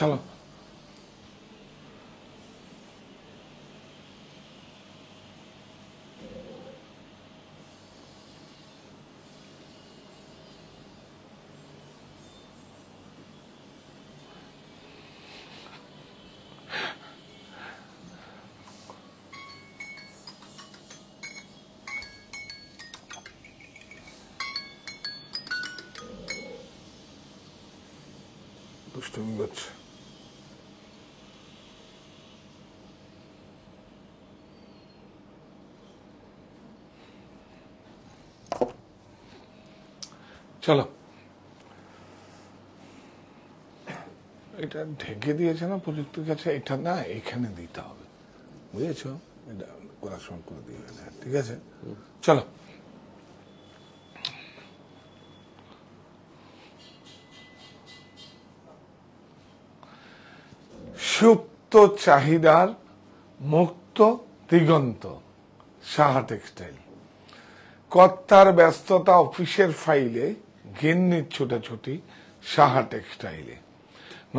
চলো দুষ্টুমি করছে। চলো এটা ঢেকে দিয়েছে না প্রযুক্তির কাছে, এটা না এখানে দিতে হবে, বুঝেছ? এটা করার সময় করে দিয়ে গেলে, ঠিক আছে? চলো সুপ্ত চাহিদার মুক্ত দিগন্ত, সাহা টেক্সটাইল। কর্তার ব্যস্ততা অফিসের ফাইলে, গিন্নির ছোটাছুটি সাহা টেক্সটাইলে।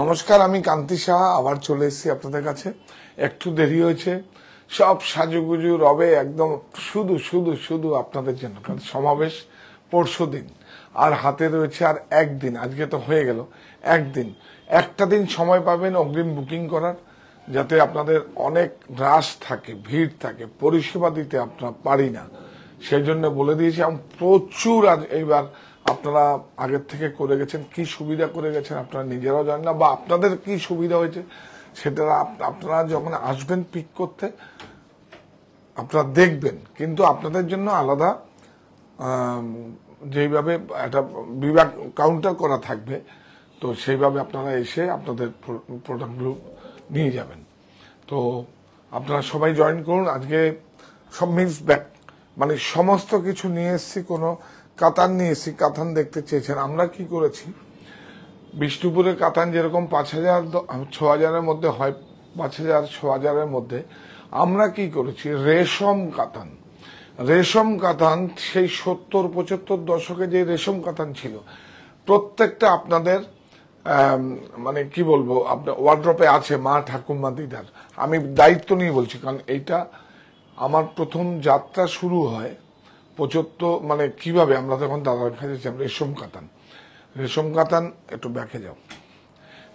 নমস্কার, আমি কান্তি সাহা আবার চলে এসেছি আপনাদের কাছে। একটু দেরি হয়েছে, সব সাজুগুজু রবে একদম শুধু শুধু শুধু আপনাদের জন্য, কারণ সমাবেশ পরশু দিন আর হাতে রয়েছে আর একদিন। আজকে তো হয়ে গেল একদিন, একটা দিন সময় পাবেন অগ্রিম বুকিং করার, যাতে আপনাদের অনেক রাশ থাকে, ভিড় থাকে, পরিষেবা দিতে আপনারা পারি না, সেই জন্য বলে দিয়েছি। এবং প্রচুর আজ এইবার আপনারা আগের থেকে করে গেছেন, কি সুবিধা করে গেছেন আপনারা নিজেরাও জানেন না, বা আপনাদের কি সুবিধা হয়েছে সেটা আপনারা যখন আসবেন পিক করতে আপনারা দেখবেন। কিন্তু আপনাদের জন্য আলাদা যেইভাবে একটা বিভাগ কাউন্টার করা থাকবে, তো সেইভাবে আপনারা এসে আপনাদের প্রোডাক্টগুলো নিয়ে যাবেন। তো আপনারা সবাই জয়েন করুন। আজকে সব মিক্স ব্যাগ, মানে সমস্ত কিছু নিয়ে এসেছি। কোনো কাতান নিয়ে এসেছি, কাতান দেখতে চেয়েছেন। আমরা কি করেছি, বিষ্ণুপুরের কাতান যেরকম 5,000 6,000-এর মধ্যে হয়, 5,000 6,000-এর মধ্যে, আমরা কি করেছি রেশম কাতান। রেশম কাতান সেই 70-75 দশকে যে রেশম কাতান ছিল, প্রত্যেকটা আপনাদের মানে কি বলবো, আপনার ওয়ার্ড্রপে আছে, মা ঠাকুমা দিদার। আমি দায়িত্ব নিয়ে বলছি, কারণ এইটা আমার প্রথম যাত্রা শুরু হয় 75, মানে কিভাবে আমরা তখন দাদার কাছে ছিলাম। রেশম কাতান, রেশম কাতান একটু ব্যাকে যাও।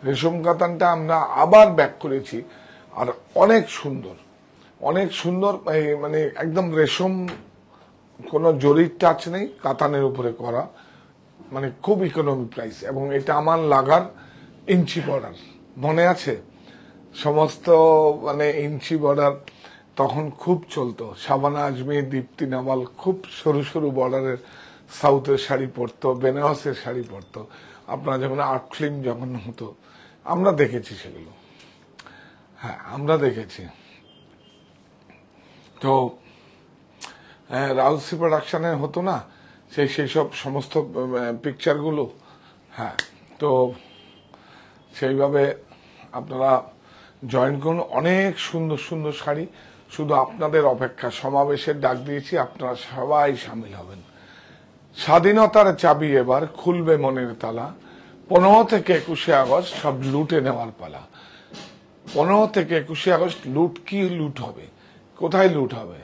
রেশম কাতানটা আমরা আবার ব্যাক করেছি, আর অনেক সুন্দর, অনেক সুন্দর, মানে একদম রেশম, কোনো জরির টাচ নেই, কাতানের উপরে করা, মানে খুব ইকোনমি প্রাইস। এবং এটা আমার লাগার ইঞ্চি বর্ডার, মনে আছে? সমস্ত মানে ইঞ্চি বর্ডার তখন খুব চলতো। শাবানা আজমি, দীপ্তি নাওয়াল খুব সরু সরু বর্ডারের সাউথের শাড়ি পরতো, বেনারসের শাড়ি পরতো। আপনারা যখন আর্ট ফিল্ম যখন হতো, আমরা দেখেছি সেগুলো, হ্যাঁ আমরা দেখেছি। তো রাউসি প্রোডাকশনে হতো না সেই সব সমস্ত পিকচারগুলো, হ্যাঁ। তো সেইভাবে আপনারা জয়েন করুন। অনেক সুন্দর সুন্দর শাড়ি, শুধু আপনাদের অপেক্ষা। সমাবেশের ডাক দিয়েছি, আপনারা সবাই সামিল হবেন। স্বাধীনতার চাবি এবার খুলবে মনের তালা, 15 থেকে 21 আগস্ট সব লুটে নেওয়ার পালা। 15 থেকে 21 আগস্ট লুট, কি লুট হবে, কোথায় লুট হবে?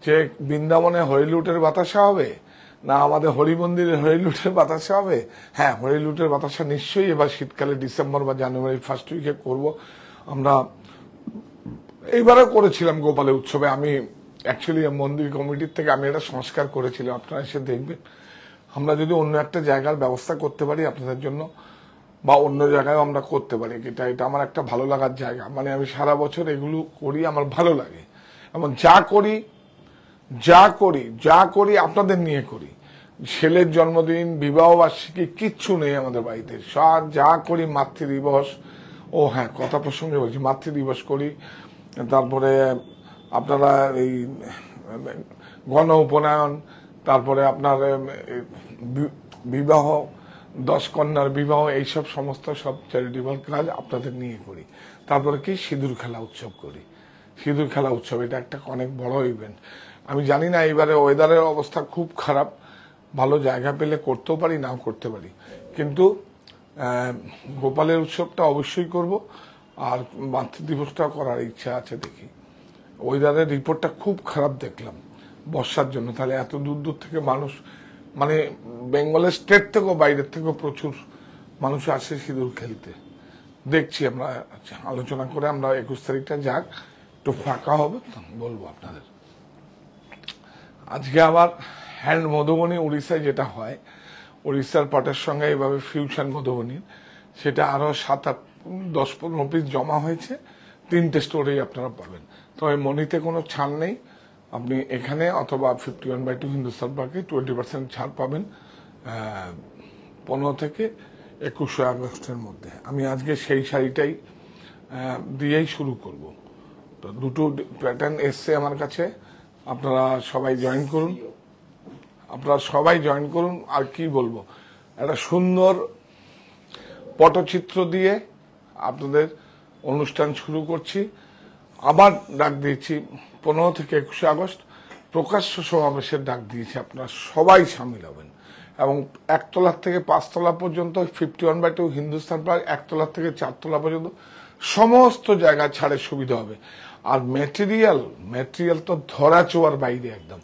যে বৃন্দাবনে হরিলুটের বাতাসা হবে, না আমাদের হরি মন্দিরে হরিলুটের বাতাসা হবে? হ্যাঁ, হরিলুটের বাতাসা নিশ্চয়ই এবার শীতকালে ডিসেম্বর বা জানুয়ারি ফার্স্ট উইকে করব। আমরা এইবারও করেছিলাম গোপালে উৎসবে। আমি অ্যাকচুয়ালি মন্দির কমিটির থেকে আমি এটা সংস্কার করেছিলাম, আপনারা এসে দেখবেন। আমরা যদি অন্য একটা জায়গার ব্যবস্থা করতে পারি আপনাদের জন্য, বা অন্য জায়গায় আমরা করতে পারি, এটা আমার একটা ভালো লাগার জায়গা। মানে আমি সারা বছর এগুলো করি, আমার ভালো লাগে। এবং যা করি আপনাদের নিয়ে করি। ছেলের জন্মদিন, বিবাহ বার্ষিকী কিচ্ছু নেই আমাদের বাড়িতে, সব যা করি, মাতৃদিবস, ও হ্যাঁ কথা প্রসঙ্গে বলছি, মাতৃদিবস করি। তারপরে আপনারা এই গণ উপনয়ন, তারপরে আপনার বিবাহ, 10 কন্যার বিবাহ, এইসব সমস্ত সব চ্যারিটেবল কাজ আপনাদের নিয়ে করি। তারপরে কি সিঁদুর খেলা উৎসব করি। সিঁদুর খেলা উৎসব এটা একটা অনেক বড় ইভেন্ট। আমি জানি না এবারে ওয়েদারের অবস্থা খুব খারাপ, ভালো জায়গা পেলে করতেও পারি, নাও করতে পারি, কিন্তু গোপালের উৎসবটা অবশ্যই করব, আর মাতৃদিবসটা করার ইচ্ছা আছে। দেখি, ওয়েদারের রিপোর্টটা খুব খারাপ দেখলাম বর্ষার জন্য, তাহলে এত দূর দূর থেকে মানুষ, মানে বেঙ্গলের স্টেট থেকেও বাইরের থেকেও প্রচুর মানুষ আসে সিঁদুর খেলতে। দেখছি, আমরা আলোচনা করে আমরা 21 তারিখটা যাক, একটু ফাঁকা হবে বলবো আপনাদের। আজকে আবার হ্যান্ড মধুবনী উড়িষ্যায় যেটা হয়, উড়িষ্যার পাটের সঙ্গে এইভাবে ফিউশন মধুবনীর, সেটা আরো 7-10-15 পিস জমা হয়েছে, 3টে স্টোরেই আপনারা পাবেন। তবে মনিতে কোনো ছাড় নেই, আপনি এখানে অথবা 51/2 হিন্দুস্তান পার্কে 20% ছাড় পাবেন 15 থেকে 21 আগস্টের মধ্যে। আমি আজকে সেই শাড়িটাই দিয়েই শুরু করব। তো দুটো প্যাটার্ন এসছে আমার কাছে, আপনারা সবাই জয়েন করুন, আর কি বলবো, একটা সুন্দর পটচিত্র দিয়ে আপনাদের অনুষ্ঠান শুরু করছি। আবার ডাক দিয়েছি 15 থেকে 21 আগস্ট প্রকাশ্য সমাবেশের ডাক দিয়েছি, আপনারা সবাই সামিল হবেন। এবং 1 তলার থেকে 5 তলা পর্যন্ত 51/2 হিন্দুস্তান পার্ক, 1 তলার থেকে 4 তলা পর্যন্ত সমস্ত জায়গায় ছাড়ের সুবিধা হবে। আর ম্যাটেরিয়াল তো ধরা চোয়ার বাইরে একদম।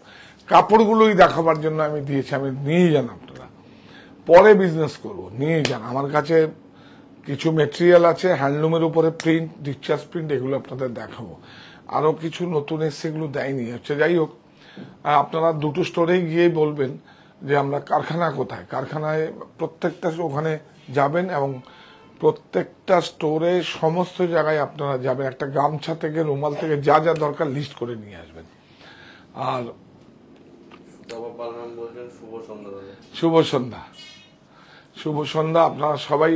কাপড়গুলোই দেখাবার জন্য আমি দিয়েছি, আমি নিয়ে যান, আপনারা পরে বিজনেস করব, নিয়ে যান। আমার কাছে কিছু মেটেরিয়াল আছে হ্যান্ডলুমের উপরে প্রিন্ট, ডিসচার্জ প্রিন্ট, এগুলো আপনাদের দেখাবো। আরো কিছু নতুন এসে, এগুলো দেয়নি হচ্ছে। যাই হোক, আপনারা দুটো স্টোরেই গিয়ে বলবেন যে আমরা কারখানা কোথায়, কারখানায় প্রত্যেকটা ওখানে যাবেন এবং প্রত্যেকটা স্টোরে সমস্ত জায়গায় আপনারা যাবেন, একটা গামছা থেকে রুমাল থেকে যা যা দরকার লিস্ট করে নিয়ে আসবেন। আর শুভ সন্ধ্যা আপনারা সবাই।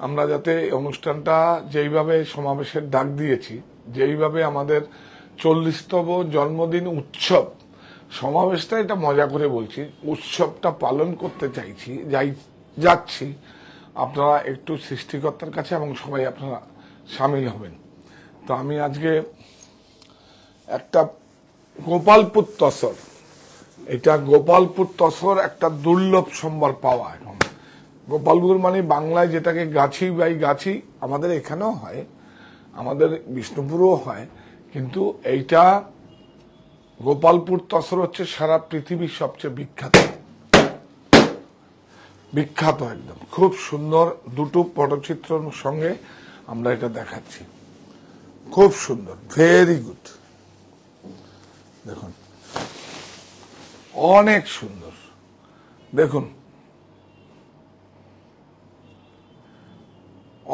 আমরা যাতে অনুষ্ঠানটা যেইভাবে সমাবেশের ডাক দিয়েছি, যেইভাবে আমাদের 40তম জন্মদিন উৎসব, সমাবেশটা এটা মজা করে বলছি, উৎসবটা পালন করতে যাচ্ছি, আপনারা একটু সৃষ্টিকর্তার কাছে এবং সবাই আপনারা সামিল হবেন। তো আমি আজকে একটা গোপালপুর তসর, এটা গোপালপুর তসর একটা দুর্লভ সম্বল পাওয়া। এখন গোপালপুর মানে বাংলায় যেটাকে গাছি বাই গাছি, আমাদের এখানেও হয়, আমাদের বিষ্ণুপুরেও হয়, কিন্তু এইটা গোপালপুর তসর হচ্ছে সারা পৃথিবীর সবচেয়ে বিখ্যাত একদম। খুব সুন্দর দুটো পটচিত্রের সঙ্গে আমরা এটা দেখাচ্ছি, খুব সুন্দর, ভেরি গুড। দেখুন, অনেক সুন্দর, দেখুন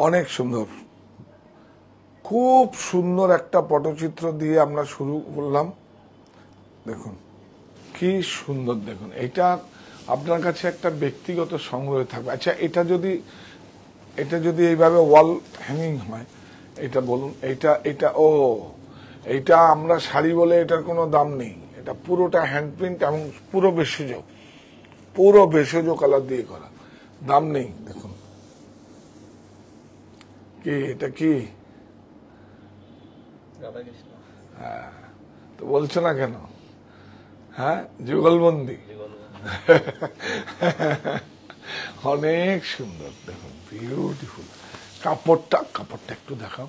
অনেক সুন্দর, খুব সুন্দর একটা পটচিত্র দিয়ে আমরা শুরু করলাম। দেখুন কি সুন্দর, দেখুন এটা আপনার কাছে একটা ব্যক্তিগত সংগ্রহে থাকবে। আচ্ছা, এটা যদি এইভাবে ওয়াল হ্যাঙ্গিং হয়, এটা বলুন, এইটা আমরা শাড়ি বলে এটার কোনো দাম নেই, এটা পুরোটা হ্যান্ড প্রিন্ট এবং পুরো ভেষজ কালার দিয়ে করা, দাম নেই। দেখুন কি, এটা কি, হ্যাঁ, তো বলছো না কেন? হ্যাঁ, যুগলবন্দি অনেক সুন্দর, দেখুন বিউটিফুল। কাপড়টা একটু দেখাও,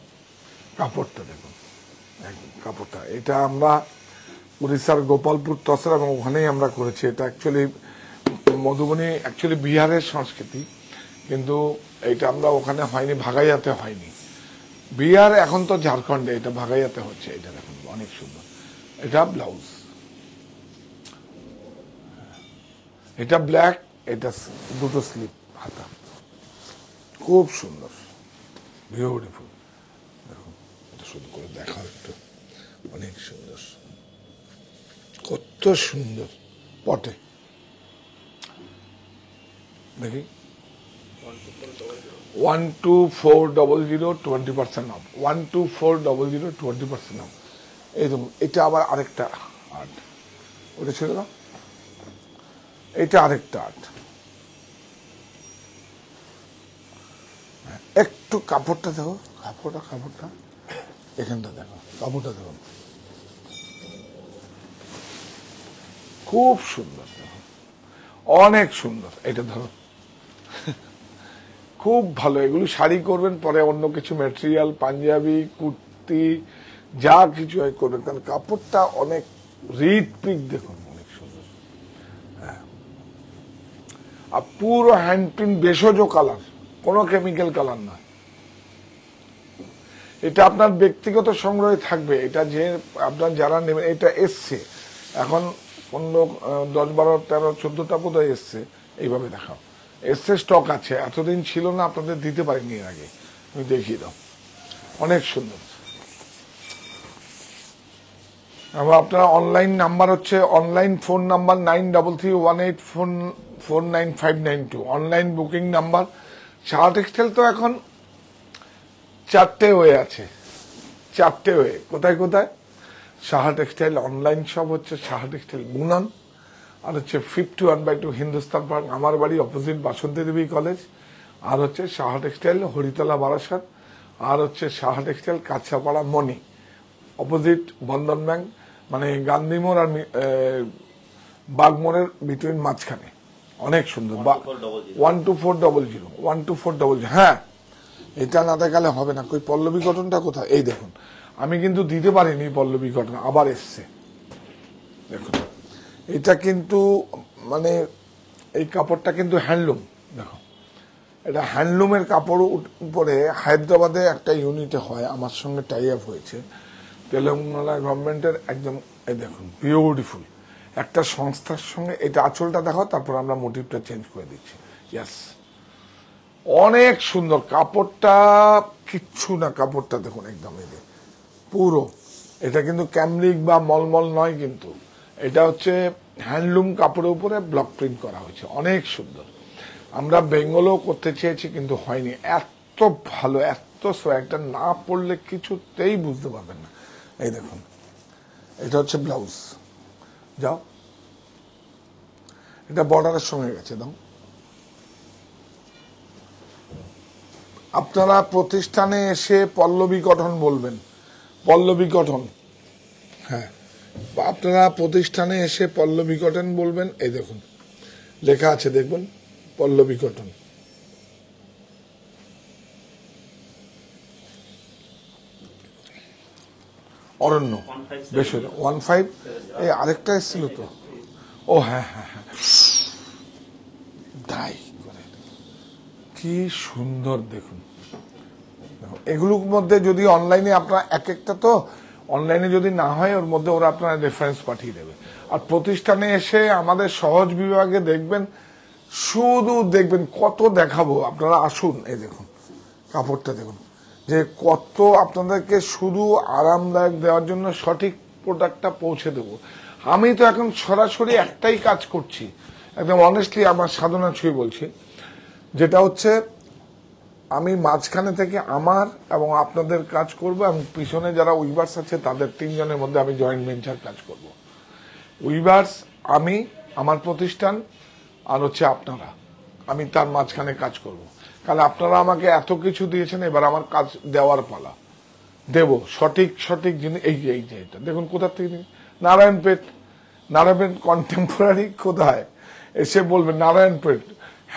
কাপড়টা দেখুন, কাপড়টা, এটা আমরা উড়িষ্যার গোপালপুর তসর এবং ওখানেই আমরা করেছি। এটা অ্যাকচুয়ালি মধুবনী অ্যাকচুয়ালি বিহারের সংস্কৃতি, কিন্তু এটা আমরা ওখানে হয়নি, ভাগাইয়াতে হয়নি। বিহার এখন তো ঝাড়খণ্ডে, এটা ভাগাইয়াতে হচ্ছে। এটা দেখুন অনেক সুন্দর, এটা ব্লাউজ, এটা ব্ল্যাক, এটা দুটো স্লিপ হাতা, খুব সুন্দর, বিউটিফুল। দেখুন এটা শুধু করে দেখাও একটু, অনেক সুন্দর, কত সুন্দর পটে। দেখি 12400 20% অফ, 12400 20% অফ। এইরকম, এটা আবার আরেকটা আর্ট, ওটা ছিল না, এটা আরেকটা আর্ট। একটু কাপড়টা দেখো, কাপড়টা এখানটা দেখো, কাপড়টা দেখো, খুব সুন্দর, দেখো অনেক সুন্দর। এটা ধরো, খুব ভালো। এগুলো শাড়ি করবেন, পরে অন্য কিছু ম্যাটেরিয়াল, পাঞ্জাবি, কুর্তি, যা কিছু হয় করবেন, কারণ কাপড়টা অনেক রিড পিক, দেখুন অনেক সুন্দর। আর পুরো হ্যান্ড প্রিন্ট, ভেষজ কালার, কোনো কেমিক্যাল কালার না। এটা আপনার ব্যক্তিগত সংগ্রহে থাকবে। এটা যে আপনার যারা নেবেন, এটা এসছে এখন 15, 10, 12, 13, 14টা বোধহয় এসছে। এইভাবে দেখাও, এসছে, স্টক আছে, এতদিন ছিল না, আপনাদের দিতে পারিনি এর আগে। তুমি দেখিয়ে দাও, অনেক সুন্দর। এবং আপনার অনলাইন নাম্বার হচ্ছে, online phone number 9318495992, online booking number. Saha textile তো এখন 4টে হয়ে আছে, 4টে হয়ে। কোথায় কোথায়? সাহা টেক্সটাইল অনলাইন শপ হচ্ছে সাহা টেক্সটাইল গুনান, আর হচ্ছে 51/2 হিন্দুস্তান পার্ক, আমার বাড়ি অপোজিট বাসন্তী দেবী কলেজ, আর হচ্ছে সাহা টেক্সটাইল হরিতলা বারাসাত, আর হচ্ছে সাহা টেক্সটাইল কাছাপাড়া মণি, অপোজিট বন্ধন ব্যাংক, মানে গান্ধী মোড় আর বাগমোড়ের বিটুইন, মাঝখানে। অনেক সুন্দর। 12400 12400। হ্যাঁ, এটা না দেখালে হবে না। কই পল্লবী কটনটা কোথায়? এই দেখুন, আমি কিন্তু দিতে পারিনি পল্লবী কটন, আবার এসছে দেখুন। এটা কিন্তু মানে এই কাপড়টা কিন্তু হ্যান্ডলুম। দেখো, এটা হ্যান্ডলুমের কাপড় উপরে হায়দ্রাবাদে একটা ইউনিটে হয়, আমার সঙ্গে টাই আপ হয়েছে তেলেঙ্গানা গভর্নমেন্টের একদম। এই দেখুন, বিউটিফুল একটা সংস্থার সঙ্গে। এটা আঁচলটা দেখো, তারপর আমরা মোটিভটা চেঞ্জ করে দিচ্ছি। ইয়াস, অনেক সুন্দর কাপড়টা, কিচ্ছু না, কাপড়টা দেখুন একদম এই পুরো। এটা কিন্তু ক্যামরিক বা মলমল নয়, কিন্তু এটা হচ্ছে হ্যান্ডলুম কাপড়ের উপরে ব্লক প্রিন্ট করা হয়েছে, অনেক সুন্দর। আমরা বেঙ্গলও করতে চেয়েছি, কিন্তু হয়নি। এত ভালো, এত সোয়াগটা না পড়লে কিছুতেই বুঝতে পারবেন না। এই দেখুন, এটা হচ্ছে ব্লাউজ। যাও, এটা বর্ডারের সঙ্গে গেছে। দাও, আপনারা প্রতিষ্ঠানে এসে পল্লবী কটন বলবেন, পল্লবী কটন। হ্যাঁ, আপনারা প্রতিষ্ঠানে এসে পল্লবী কটন বলবেন। এই দেখুন লেখা আছে, দেখবেন পল্লবী কটন। অরণ্য, বেশ 15। এই আরেকটা এসেছিল তো, ও হ্যাঁ হ্যাঁ হ্যাঁ, তাই করে, কি সুন্দর দেখুন। এগুলোর মধ্যে যদি অনলাইনে আপনারা এক একটা, তো অনলাইনে যদি না হয়, ওর মধ্যে ওরা আপনারা রেফারেন্স পাঠিয়ে দেবে। আর প্রতিষ্ঠানে এসে আমাদের সহজ বিভাগে দেখবেন, শুধু দেখবেন কত দেখাবো। আপনারা আসুন, এই দেখুন কাপড়টা দেখুন, যে কত আপনাদেরকে শুধু আরামদায়ক দেওয়ার জন্য সঠিক প্রোডাক্টটা পৌঁছে দেবো। আমি তো এখন সরাসরি একটাই কাজ করছি, একদম অনেস্টলি আমার সাধনা ছুঁয়ে বলছি, যেটা হচ্ছে আমি মাঝখানে থেকে আমার এবং আপনাদের কাজ করব, এবং পিছনে যারা উইভার্স আছে তাদের 3 জনের মধ্যে আমি জয়েন্ট ভেঞ্চার কাজ করব। উইভার্স, আমি, আমার প্রতিষ্ঠান, আর হচ্ছে আপনারা, আমি তার মাঝখানে কাজ করব। কারণ আপনারা আমাকে এত কিছু দিয়েছেন, এবার আমার কাজ দেওয়ার পালা, দেব সঠিক সঠিক জিনিস। এই যে এটা দেখুন, কোথা থেকে? নারায়ণপেট। নারায়ণপেট কন্টেম্পোরারি কোথায়? এসে বলবেন নারায়ণপেট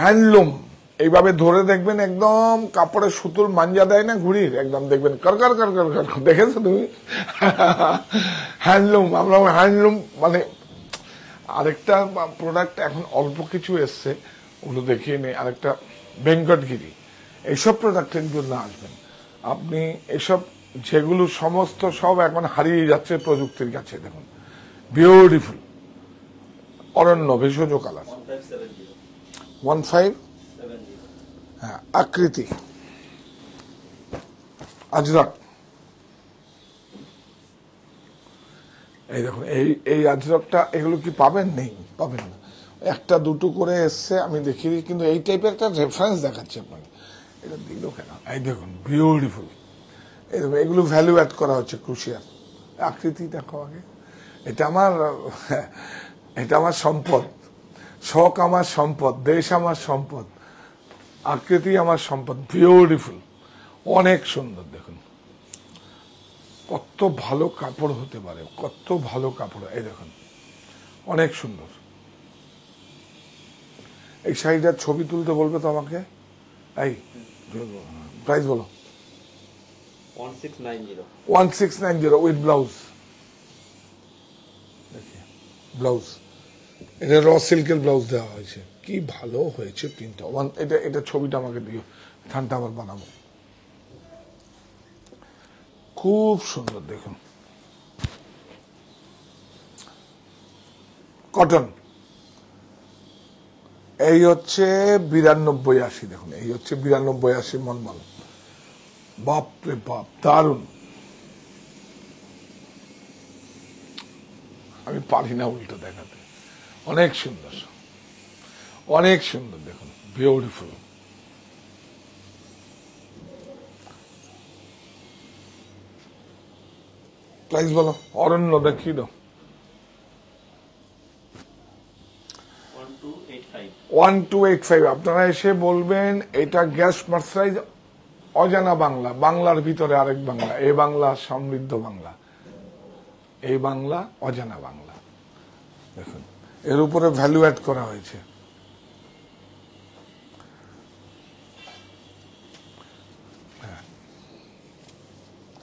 হ্যান্ডলুম। এইভাবে ধরে দেখবেন, একদম কাপড়ের সুতোর মাঞ্জা দেয় না ঘুড়ির, একদম দেখবেন কার কার, দেখেছো তুমি? হ্যান্ডলুম। আমরা হ্যান্ডলুম মানে আরেকটা প্রোডাক্ট এখন অল্প কিছু এসছে, ওগুলো দেখিয়ে নেই। আরেকটা বেঙ্কটগিরি, এইসব প্রোডাক্টের জন্য আসবেন আপনি। এসব যেগুলো সমস্ত সব এখন হারিয়ে যাচ্ছে প্রযুক্তির কাছে। দেখুন, বিউটিফুল অরণ্য, ভেষজ কালার, 15। হ্যাঁ, আকৃতি, আজরাক। এই দেখুন, এই আজরাকটা, এগুলো কি পাবেন? নেই, পাবেন না। একটা দুটো করে এসছে, আমি দেখিয়ে দিই, কিন্তু এই টাইপের একটা রেফারেন্স দেখাচ্ছি আপনাকে। এটা দিল কেন? এই দেখুন, বিউটিফুল। এই দেখুন, এগুলো ভ্যালু অ্যাড করা হচ্ছে, ক্রুশিয়াল। আকৃতি দেখো আগে। এটা আমার সম্পদ, শখ আমার সম্পদ, দেশ আমার সম্পদ, আকৃতি আমার সম্পদ। বিউটিফুল, অনেক সুন্দর। দেখুন কত ভালো কাপড় হতে পারে, কত ভালো কাপড়। এই দেখুন, অনেক সুন্দর। এই শাড়িটার ছবি তুলতে বলবে তো আমাকে, এই প্রাইস বলো। 1690 1690 উইথ ব্লাউজ। ব্লাউজ এটা র সিল্কের ব্লাউজ দেওয়া হয়েছে, কি ভালো হয়েছে প্রিন্টটা। এটা এটা ছবিটা আমাকে দিও, থানটা আবার বানাবো। খুব সুন্দর দেখুন, কটন। এই হচ্ছে 92-80, দেখুন এই হচ্ছে 92-80 মলমল। বাপরে বাপ, দারুন। আমি পারি না উল্টো দেখাতে, অনেক সুন্দর, অনেক সুন্দর দেখুন, বিউটিফুল। প্রাইস বলো অরণ্য, দেখিয়ে দাও। 1285। আপনারা এসে বলবেন এটা গ্যাস মার্সারাইজ অজানা বাংলা, বাংলার ভিতরে আরেক বাংলা, এ বাংলা সমৃদ্ধ বাংলা, এই বাংলা অজানা বাংলা। দেখুন এর উপরে ভ্যালু অ্যাড করা হয়েছে।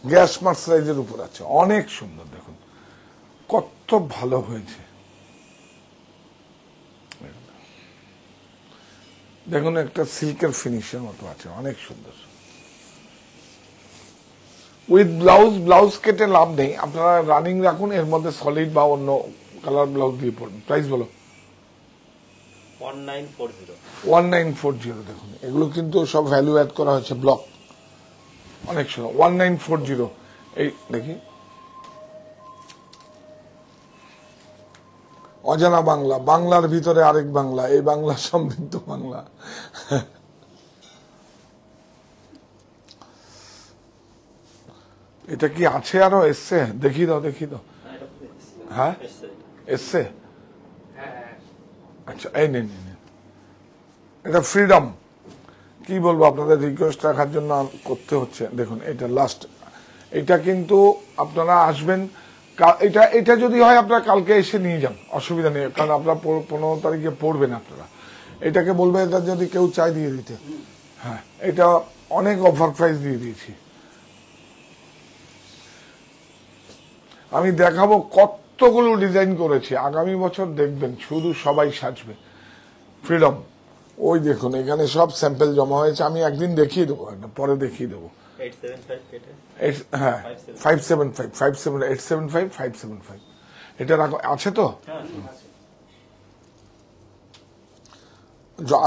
গ্যাস মার্সারাইজের উপর আছে, অনেক সুন্দর দেখুন, কত ভালো হয়েছে। দেখুন একটা সিল্কের ফিনিশের মতো আছে, অনেক সুন্দর। উইথ ব্লাউজ, ব্লাউজ কেটে লাভ নেই, আপনারা রানিং রাখুন, এর মধ্যে সলিড বা অন্য কালার ব্লাউজ দিয়ে পড়বেন। প্রাইস বলো। 1940। দেখুন এগুলো কিন্তু সব ভ্যালু অ্যাড করা হয়েছে, ব্লক, অনেক সুন্দর। 1940। এই দেখি, অজানা বাংলা, বাংলার ভিতরে আরেক বাংলা, এই বাংলা সমৃদ্ধ বাংলা। এটা কি আছে আরো এসছে? দেখি দাও, দেখি দাও। হ্যাঁ এসছে, আচ্ছা এই নিন, এটা ফ্রিডম। কি বলবো, আপনাদের রিকোয়েস্ট রাখার জন্য করতে হচ্ছে। দেখুন এটা লাস্ট, এটা কিন্তু আপনারা আসবেন, এটা এটা যদি হয় আপনারা কালকে এসে নিয়ে যান, অসুবিধা নেই, কারণ আপনারা 15 তারিখে পড়বেন, আপনারা এটাকে বলবে এটা যদি কেউ চাই দিয়ে দিতে। হ্যাঁ এটা অনেক অফার প্রাইস দিয়ে দিয়েছি। আমি দেখাবো কতগুলো ডিজাইন করেছি, আগামী বছর দেখবেন শুধু সবাই সাজবে। ফ্রিডম, ওই দেখুন এখানে সব স্যাম্পল জমা হয়েছে, আমি একদিন দেখিয়ে দেবো, পরে দেখিয়ে দেবো। হ্যাঁ 575 এটা রাখো, আছে তো?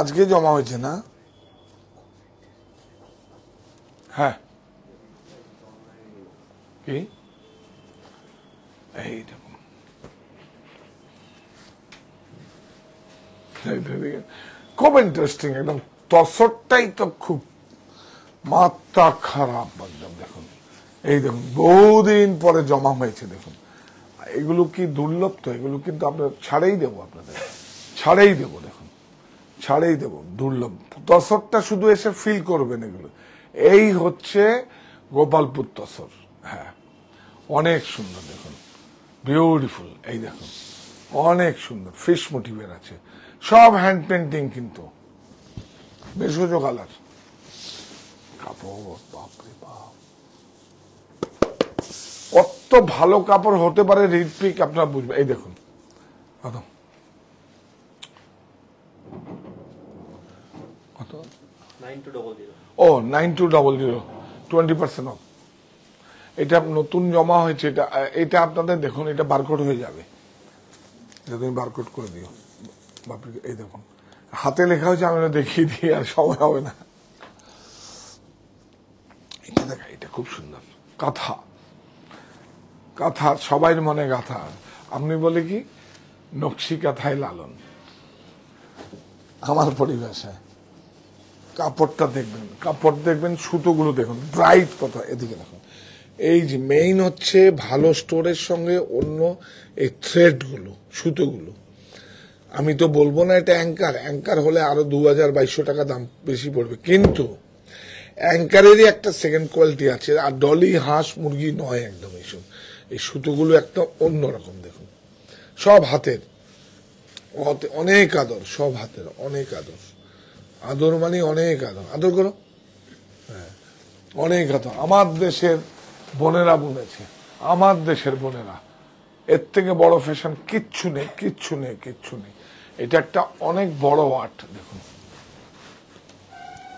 আজকে জমা হয়েছে না? হ্যাঁ কি এই দেখুন, খুব ইন্টারেস্টিং একদম। তসরটাই তো খুব মাথা খারাপ একদম। দেখুন এই দেখুন বহুদিন পরে জমা হয়েছে, দেখুন এগুলো কি দুর্লভ, তো এগুলো কিন্তু আপনার ছাড়েই দেবো, আপনাদের ছাড়েই দেবো, দেখুন ছাড়েই দেবো, দুর্লভ। তসরটা শুধু এসে ফিল করবেন এগুলো। এই হচ্ছে গোপালপুর তসর। হ্যাঁ অনেক সুন্দর, দেখুন বিউটিফুল। এই দেখুন অনেক সুন্দর, ফিশ মোটিভের আছে, সব হ্যান্ড পেন্টিং, কিন্তু ভেষজ কালার কাপড়। বাপরে বাপ, কত ভালো কাপড় হতে পারে রিড পিক, আপনারা বুঝবেন। এই দেখুন কত কত 9200। ও 9200, 20% অফ। এটা নতুন জমা হয়েছে, এটা এটা আপনাদের দেখুন, এটা বারকোড হয়ে যাবে, এটা তুমি বারকোড করে দিও। বাপরে, এই দেখুন হাতে লেখা হয়েছে, আমি দেখিয়ে দিই, আর সময় হবে না। এটা দেখা, এটা খুব সুন্দর কাঁথা, কাঁথা সবাই মনে গাথা। আপনি বলে কি নকশি কাঁথায় লালন, আমার পরিভাষায়। কাপড়টা দেখবেন, কাপড় দেখবেন, সুতোগুলো দেখুন ব্রাইট কত। এদিকে দেখুন, এই যে মেইন হচ্ছে ভালো স্টোরের সঙ্গে অন্য এই থ্রেডগুলো, সুতোগুলো। আমি তো বলবো না এটা অ্যাঙ্কার, অ্যাঙ্কার হলে আরো 2000-2200 টাকা দাম বেশি পড়বে, কিন্তু অ্যাঙ্কারেরই একটা সেকেন্ড কোয়ালিটি আছে। আর ডলি হাঁস মুরগি নয় একদম, এইসব এই সুতোগুলো একটা অন্যরকম। দেখুন সব হাতের, অনেক আদর, সব হাতের অনেক আদর। আদর মানে অনেক আদর, আদর করো, অনেক আদর। আমার দেশের বোনেরা বুনেছে, আমার দেশের বোনেরা, এর থেকে বড় ফ্যাশন কিচ্ছু নেই, কিচ্ছু নেই, কিচ্ছু নেই। এটা একটা অনেক বড় আর্ট, দেখুন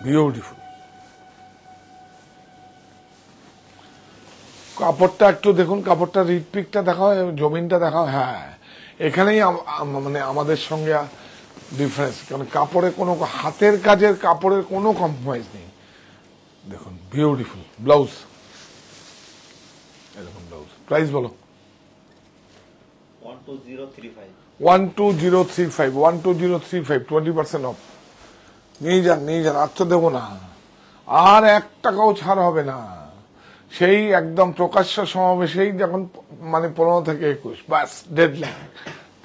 বিউটিফুল। কাপড়টা একটু দেখুন, কাপড়টা রিপিকটা দেখাও, জমিনটা দেখাও। হ্যাঁ, এখানেই মানে আমাদের সঙ্গে ডিফারেন্স, কারণ কাপড়ে কোনো হাতের কাজের কাপড়ের কোনো কম্প্রোমাইজ নেই। দেখুন বিউটিফুল ব্লাউজ, এরকম ব্লাউজ। প্রাইস বলো? 12035 12035 12035 20% অফ। নিয়ে যান, নিয়ে যান, আর তো দেবো না, আর 1 টাকাও ছাড় হবে না। সেই একদম প্রকাশ্য সমাবেশেই যখন মানে 15 থেকে 21 বাস ডেডলাইন,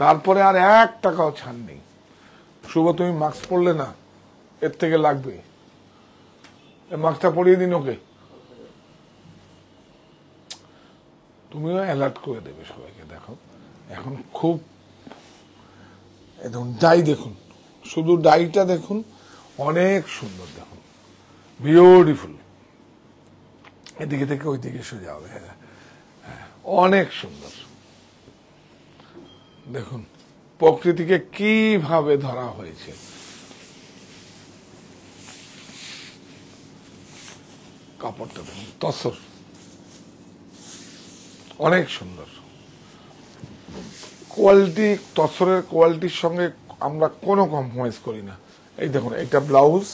তারপরে আর 1 টাকাও ছাড় নেই। শুভ, তুমি মাস্ক পরলে না, এর থেকে লাগবে। মাস্কটা পরিয়ে দিন ওকে, তুমিও অ্যালার্ট করে দেবে সবাইকে। দেখো এখন খুব, দেখুন ডাই, দেখুন শুধু ডাইটা দেখুন, অনেক সুন্দর, দেখুন বিউটিফুল। এদিকে থেকে ওই দিকে সোজা হবে, অনেক সুন্দর। দেখুন প্রকৃতিকে কিভাবে ধরা হয়েছে। কাপড়টা দেখুন, তসর, অনেক সুন্দর কোয়ালিটি। তসরের কোয়ালিটির সঙ্গে আমরা কোনো কম্প্রোমাইজ করি না। এই দেখুন, এটা ব্লাউজ,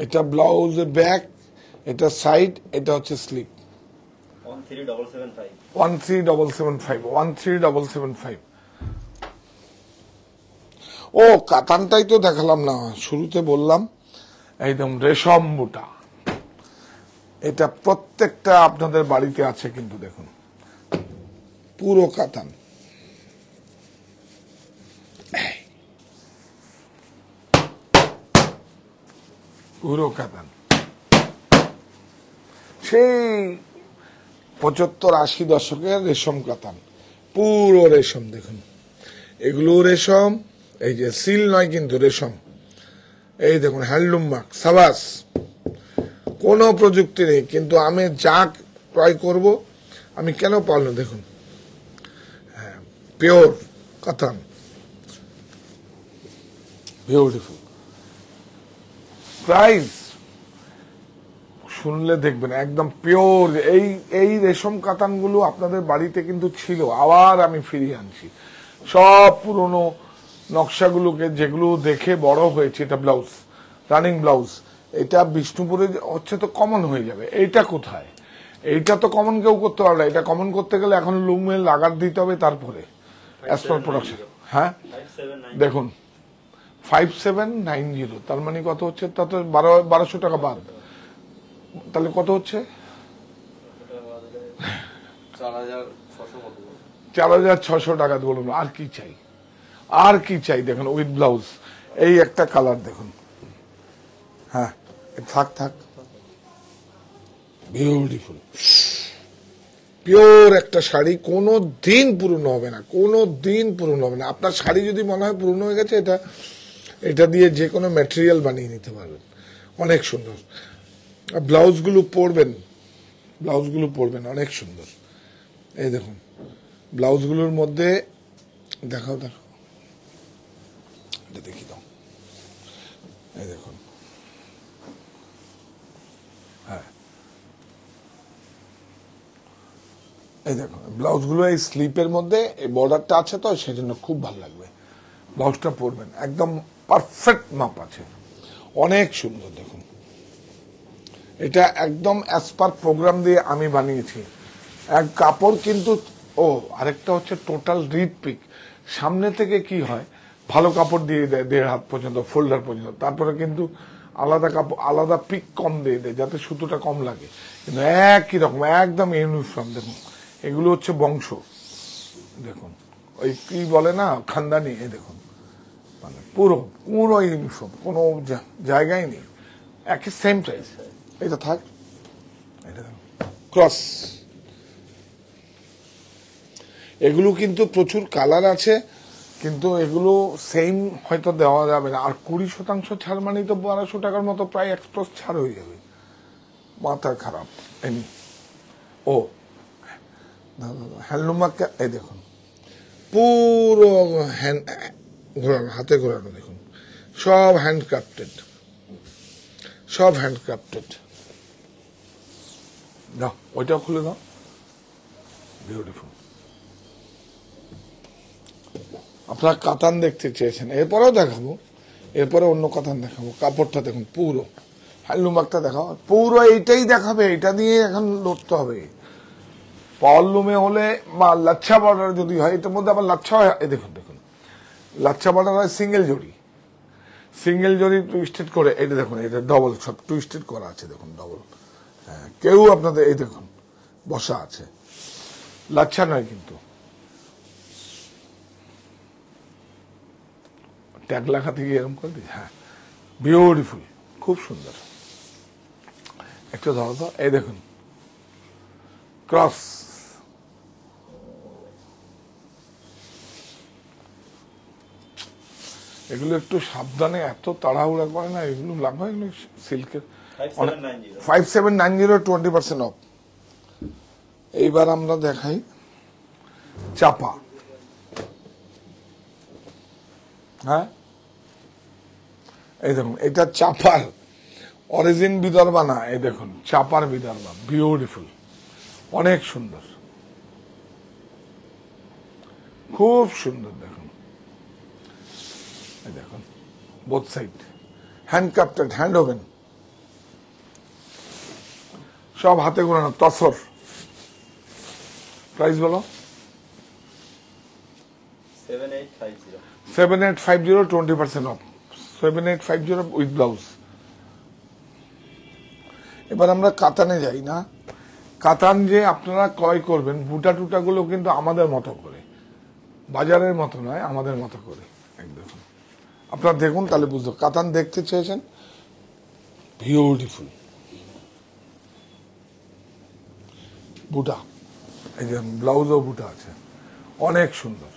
এটা ব্লাউজের ব্যাক, এটা সাইড, এটা হচ্ছে স্লিপ। 13775 ও কাতানটাই তো দেখালাম না, শুরুতে বললাম একদম রেশম বুটা। এটা প্রত্যেকটা আপনাদের বাড়িতে আছে কিন্তু, দেখুন পুরো কাতান, পুরো কাতান, সেই 75-80 দশকের রেশম কাতান, পুরো রেশম। দেখুন এগুলো রেশম, এই যে সিল নয় কিন্তু রেশম। এই দেখুন হ্যান্ডলুম মার্ক, সাবাস। কোনো প্রযুক্তি নেই, কিন্তু আমি যা ক্রয় করব, আমি কেন পারলাম, দেখুন হ্যাঁ পিওর কাতান, বিউটিফুল। প্রাইস শুনলে দেখবেন একদম পিওর। এই রেশম কাতানগুলো আপনাদের বাড়িতে কিন্তু ছিল, আবার আমি ফিরিয়ে আনছি সব পুরনো নকশাগুলোকে, যেগুলো দেখে বড় হয়েছে। এটা ব্লাউজ, রানিং ব্লাউজ। এটা বিষ্ণুপুরে হচ্ছে তো কমন হয়ে যাবে। এইটা কোথায়? এইটা তো কমন কেউ করতে পারবে না। এটা কমন করতে গেলে এখন লুমের লাগার দিতে হবে, তারপরে অ্যাজ পার প্রোডাকশন। হ্যাঁ দেখুন 5790, তার মানে কত হচ্ছে? তা তো 1200 টাকা বাদ, তাহলে কত হচ্ছে? 4600 টাকা বলুন। আর কি চাই, আর কি চাই? দেখুন উইথ ব্লাউজ, এই একটা কালার দেখুন। হ্যাঁ থাক থাক, বিউটিফুল পিওর একটা শাড়ি, কোনো দিন পুরনো হবে না, কোনো দিন পুরনো হবে না। আপনার শাড়ি যদি মনে হয় পুরনো হয়ে গেছে, এটা দিয়ে যে কোনো ম্যাটেরিয়াল বানিয়ে নিতে পারবেন, অনেক সুন্দর। ব্লাউজগুলো পরবেন, ব্লাউজগুলো পরবেন, অনেক সুন্দর। এই দেখুন ব্লাউজগুলোর মধ্যে, দেখাও দেখাও, এটা দেখি দাও। এই দেখুন, হ্যাঁ এই দেখুন ব্লাউজগুলো এই স্লিপের মধ্যে এই বর্ডারটা আছে, তো সেজন্য খুব ভালো লাগবে। ব্লাউজটা পরবেন, একদম পারফেক্ট মাপ আছে, অনেক সুন্দর। দেখুন এটা একদম অ্যাজ পার প্রোগ্রাম দিয়ে আমি বানিয়েছি। এক কাপড় কিন্তু, ও আরেকটা হচ্ছে টোটাল রিড পিক। সামনে থেকে কি হয়, ভালো কাপড় দিয়ে দেয় 1.5 হাত পর্যন্ত, ফোল্ডার পর্যন্ত, তারপরে কিন্তু আলাদা কাপড়, আলাদা পিক কম দিয়ে দেয় যাতে সুতোটা কম লাগে, কিন্তু একই রকম একদম ইউনিফর্ম। দেখুন এগুলো হচ্ছে বংশ, দেখুন ওই কি বলে না খানদানি, এই দেখুন মানে পুরো পুরো ইউনিফর্ম, কোনো জায়গায় নেই, একই সেম প্রাইস। এটা থাক, এটা ক্রস। এগুলো কিন্তু প্রচুর কালার আছে, কিন্তু এগুলো সেম হয়তো দেওয়া যাবে না। আর 20% ছাড় মানে তো 1200 টাকার মতো প্রায় এক্সপ্রেস ছাড় হয়ে যাবে। মাথা খারাপ। এমনি ও হ্যান্ডলুম মার্কে এই দেখুন পুরো হ্যান্ড ঘোরানো, হাতে ঘোরানো, দেখুন সব হ্যান্ডক্রাফটেড, সব হ্যান্ডক্রাফটেড। দাও ওইটাও খুলে দাও, বিউটিফুল। আপনারা কাতান দেখতে চেয়েছেন, এরপরেও দেখাবো, এরপরে অন্য কাতান দেখাবো। কাপড়টা দেখুন পুরো হ্যান্ডলুম একটা দেখাও, পুরো এইটাই দেখাবে, এটা দিয়ে এখন লড়তে হবে। পাওয়ারলুমে হলে বা লাচ্ছা বর্ডার যদি হয়, এটার মধ্যে আবার লাচ্ছা হয়, এই দেখুন দেখুন লাচ্ছা বর্ডার হয় সিঙ্গেল জড়ি, সিঙ্গেল জড়ি টুইস্টেড করে, এটা দেখুন এটা ডবল, সব টুইস্টেড করা আছে দেখুন ডবল। হ্যাঁ কেউ আপনাদের এই দেখুন বসা আছে, লাচ্ছা নয় কিন্তু। ট্যাগ লেখা থেকে এরকম করে দিই, হ্যাঁ বিউটিফুল, খুব সুন্দর। একটু ধরো তো, এই দেখুন ক্রস, এগুলো একটু সাবধানে, এত তাড়াহুড়া করে না, এগুলো লাগবে, এগুলো সিল্কের। 5790 20% অফ। এইবার আমরা দেখাই চাপা। হ্যাঁ এই দেখুন এটা চাপার অরিজিন বিদর্ভা না, এই দেখুন চাপার বিদর্ভা, বিউটিফুল, অনেক সুন্দর, খুব সুন্দর। দেখুন এই দেখুন both side handcrafted, hand woven, সব হাতে গোনানো তসর। প্রাইস বলো 7850 20% অফ, 7850 উইথ ব্লাউজ। এবার আমরা কাতানে যাই না। কাতান যে আপনারা ক্রয় করবেন, বুটা টুটা গুলো কিন্তু আমাদের মতো করে, বাজারের মতো নয়, আমাদের মতো করে। একদম আপনারা দেখুন তাহলে বুঝতে, কাতান দেখতে চেয়েছেন, বিউটিফুল বুটা, এই যে ব্লাউজও বুটা আছে, অনেক সুন্দর।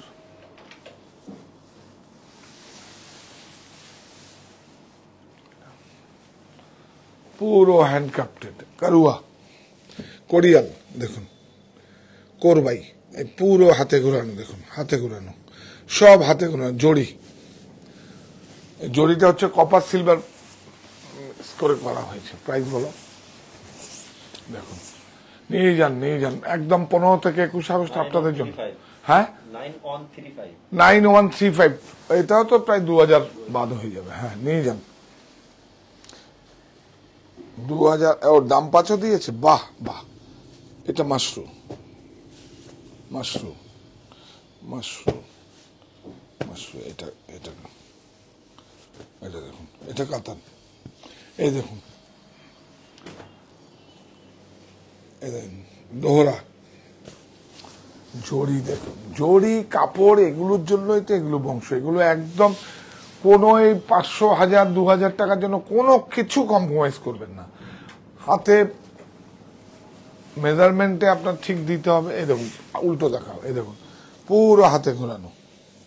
পুরো হ্যান্ডক্রাফটেড, কারুয়া, কোরিয়াল, দেখুন কোরবাই, এই পুরো হাতে ঘোরানো, দেখুন হাতে ঘোরানো, সব হাতে ঘোরানো জড়ি। জড়িটা হচ্ছে কপার সিলভার করে করা হয়েছে। প্রাইস বলো, দেখুন নিয়ে যান নিয়ে যান, একদম 15 থেকে 21 আগস্ট আপনাদের জন্য। হ্যাঁ 9135, এটাও তো প্রায় 2000 বাদ হয়ে যাবে। হ্যাঁ নিয়ে যান, 2000। ওর দাম 5 দিয়েছে, বাহ বাহ। এটা মাশরুম, মাশরুম, মাশরুম, মাশরুম, এটা এটা এটা দেখুন, এটা কাতান, এই দেখুন, এই দেখুন দোহরা জড়ি, দেখুন জড়ি কাপড়, এগুলোর জন্যই তো এগুলো বংশ। এগুলো একদম কোনো এই 500 1000 2000 টাকার জন্য কোনো কিছু কম্প্রোমাইজ করবেন না। হাতে মেজারমেন্টে আপনার ঠিক দিতে হবে। এই দেখুন উল্টো দেখাও, এই দেখুন পুরো হাতে ঘোরানো,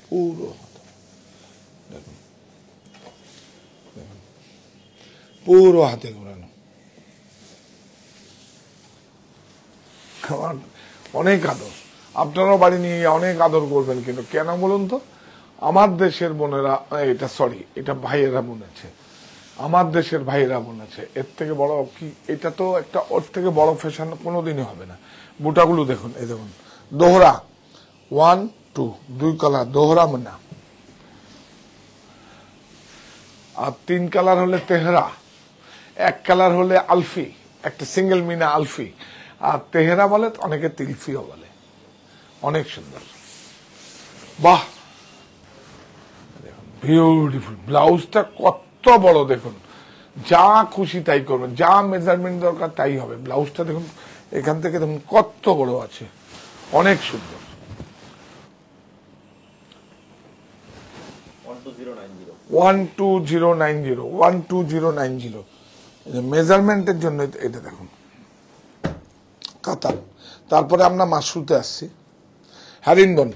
পুরো হাতে দেখুন, পুরো হাতে ঘোরানো। আমার অনেক আদর, আপনারাও বাড়ি নিয়ে অনেক আদর করবেন। কিন্তু কেন বলুন তো, আমার দেশের বোনেরা, এটা সরি এটা ভাইয়েরা বোনেছে, আমার দেশের ভাইয়েরা বোনেছে, এর থেকে বড় কি, এটা তো একটা ওর থেকে বড় ফ্যাশন কোনোদিনই হবে না। বুটাগুলো দেখুন, এই দেখুন দোহরা 1 2 2 কালার দোহরা মিনা, আর 3 কালার হলে তেহরা, 1 কালার হলে আলফি, একটা সিঙ্গেল মিনা আলফি, আর তেহরা বলে, অনেকে তিলফিও বলে। অনেক সুন্দর, বাহ বিউটিফুল। ব্লাউজটা কত বড় দেখুন, যা খুশি তাই করবেন, যা মেজারমেন্ট দরকার তাই হবে। ব্লাউজটা দেখুন এখান থেকে দেখুন কত বড় আছে, অনেক সুন্দর। 12090 মেজারমেন্টের জন্য এটা দেখুন কাতান। তারপরে আমরা মাশরুতে আসছি, হ্যারিনবন,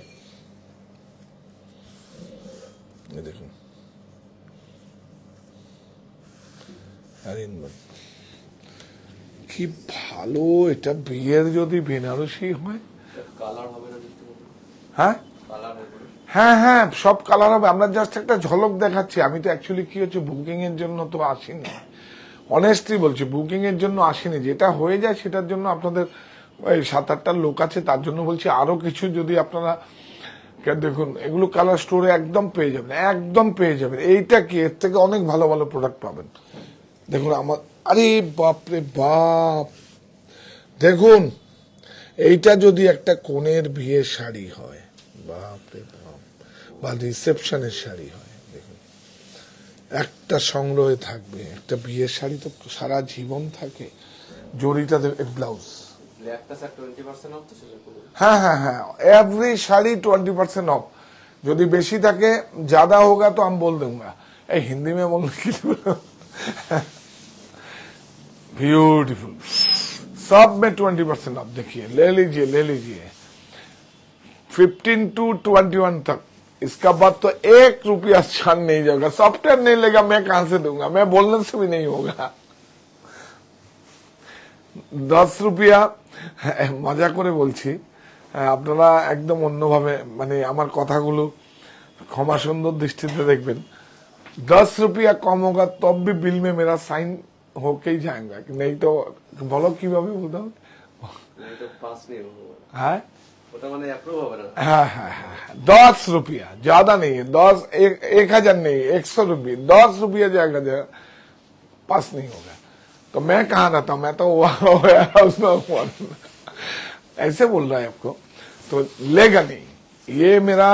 কি ভালো, এটা বিয়ের যদি বেনারসি হয়। হ্যাঁ হ্যাঁ হ্যাঁ, সব কালার হবে। আমরা জাস্ট একটা ঝলক দেখাচ্ছি। আমি তো অ্যাকচুয়ালি কি হচ্ছে, বুকিং এর জন্য তো আসিনি, অনেস্টলি বলছি, বুকিং এর জন্য আসিনি। যেটা হয়ে যায় সেটার জন্য আপনাদের ওই 7-8টা লোক আছে, তার জন্য বলছি। আরো কিছু যদি আপনারা দেখুন, এগুলো কালার স্টোরে একদম পেয়ে যাবেন, একদম পেয়ে যাবেন। এইটা কি, এর থেকে অনেক ভালো ভালো প্রোডাক্ট পাবেন। দেখুন আমার, আরে বাপরে বাপ, দেখুন এইটা যদি একটা কনের বিয়ের শাড়ি হয়, বাপরে বাপ, বা রিসেপশনের শাড়ি হয়, দেখুন একটা সংগ্রহে থাকবে। একটা বিয়ের শাড়ি তো সারা জীবন থাকে। জরিটা ব্লাউজ, হ্যাঁ হ্যাঁ হ্যাঁ, এভরি শাড়ি 20% ऑफ। যদি বেশি থাকে, ज्यादा होगा तो हम बोल दूंगा। ए हिंदी में बोलने की ब्यूटीफुल, सब में 20% ऑफ। देखिए, ले लीजिए ले लीजिए, 15 to 21 तक। इसका बाद तो 1 रुपया छान नहीं जाएगा। सॉफ्टवेयर नहीं लेगा, मैं कहां से दूंगा, मैं बोलने से भी नहीं होगा। 10 रुपया, মজা করে বলছি, আপনারা একদম অন্যভাবে, মানে আমার কথাগুলো ক্ষমা সুন্দর দৃষ্টিতে দেখবেন। 10 रुपया कम होगा तब भी बिल में मेरा साइन होके ही जाएगा, नहीं तो बोलो কিভাবে বলতে হবে, हाँ हाँ हाँ हाँ, 10 रुपया, ज्यादा नहीं है। 1000 नहीं, 100 रुपये, 10 रुपया जाएगा, पास नहीं होगा। तो मैं कहाँ रहता हूँ, मैं तो ऐसे बोल रहा है आपको, तो लेगा नहीं। ये मेरा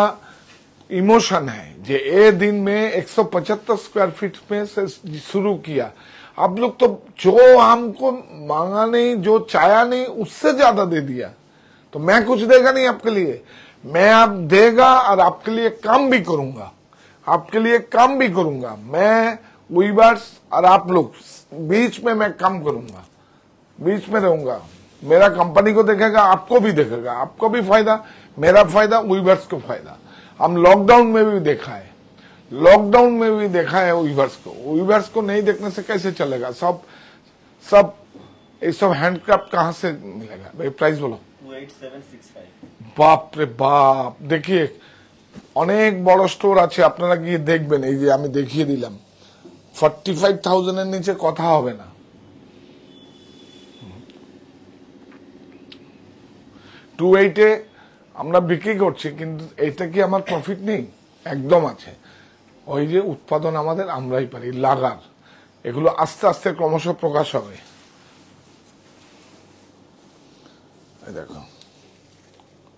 इमोशन है। जे ए दिन में 175 स्क्वायर फीट में से शुरू किया। आप लोग तो जो हमको मांगा नहीं, जो चाया नहीं, उससे ज्यादा दे दिया। तो मैं कुछ देगा नहीं आपके लिए, मैं आप देगा और आपके लिए काम भी करूंगा, आपके लिए काम भी करूंगा। मैं वीवर्स और आप लोग बीच में मैं काम करूंगा, बीच में रहूंगा। मेरा कंपनी को देखेगा, आपको भी देखेगा, आपको भी फायदा, मेरा फायदा, वीवर्स को फायदा। हम लॉकडाउन में भी देखा है, लॉकडाउन में भी देखा है वीवर्स को। वीवर्स को नहीं देखने से कैसे चलेगा। सब ये सब हैंडक्राफ्ट कहां से मिलेगा भाई? प्राइस बोलो। 28765। বাপ রে বাপ, দেখিয়ে অনেক বড় স্টোর আছে, আপনারা গিয়ে দেখবেন। এই যে আমি দেখিয়ে দিলাম, 45,000 এর নিচে কথা হবে না। 28 আমরা বিক্রি করছি, কিন্তু এটা কি আমার প্রফিট নেই? একদম আছে। ওই যে উৎপাদন আমাদের, আমরাই পারি লাগার। এগুলো আস্তে আস্তে ক্রমশ প্রকাশ হবে। এই দেখো,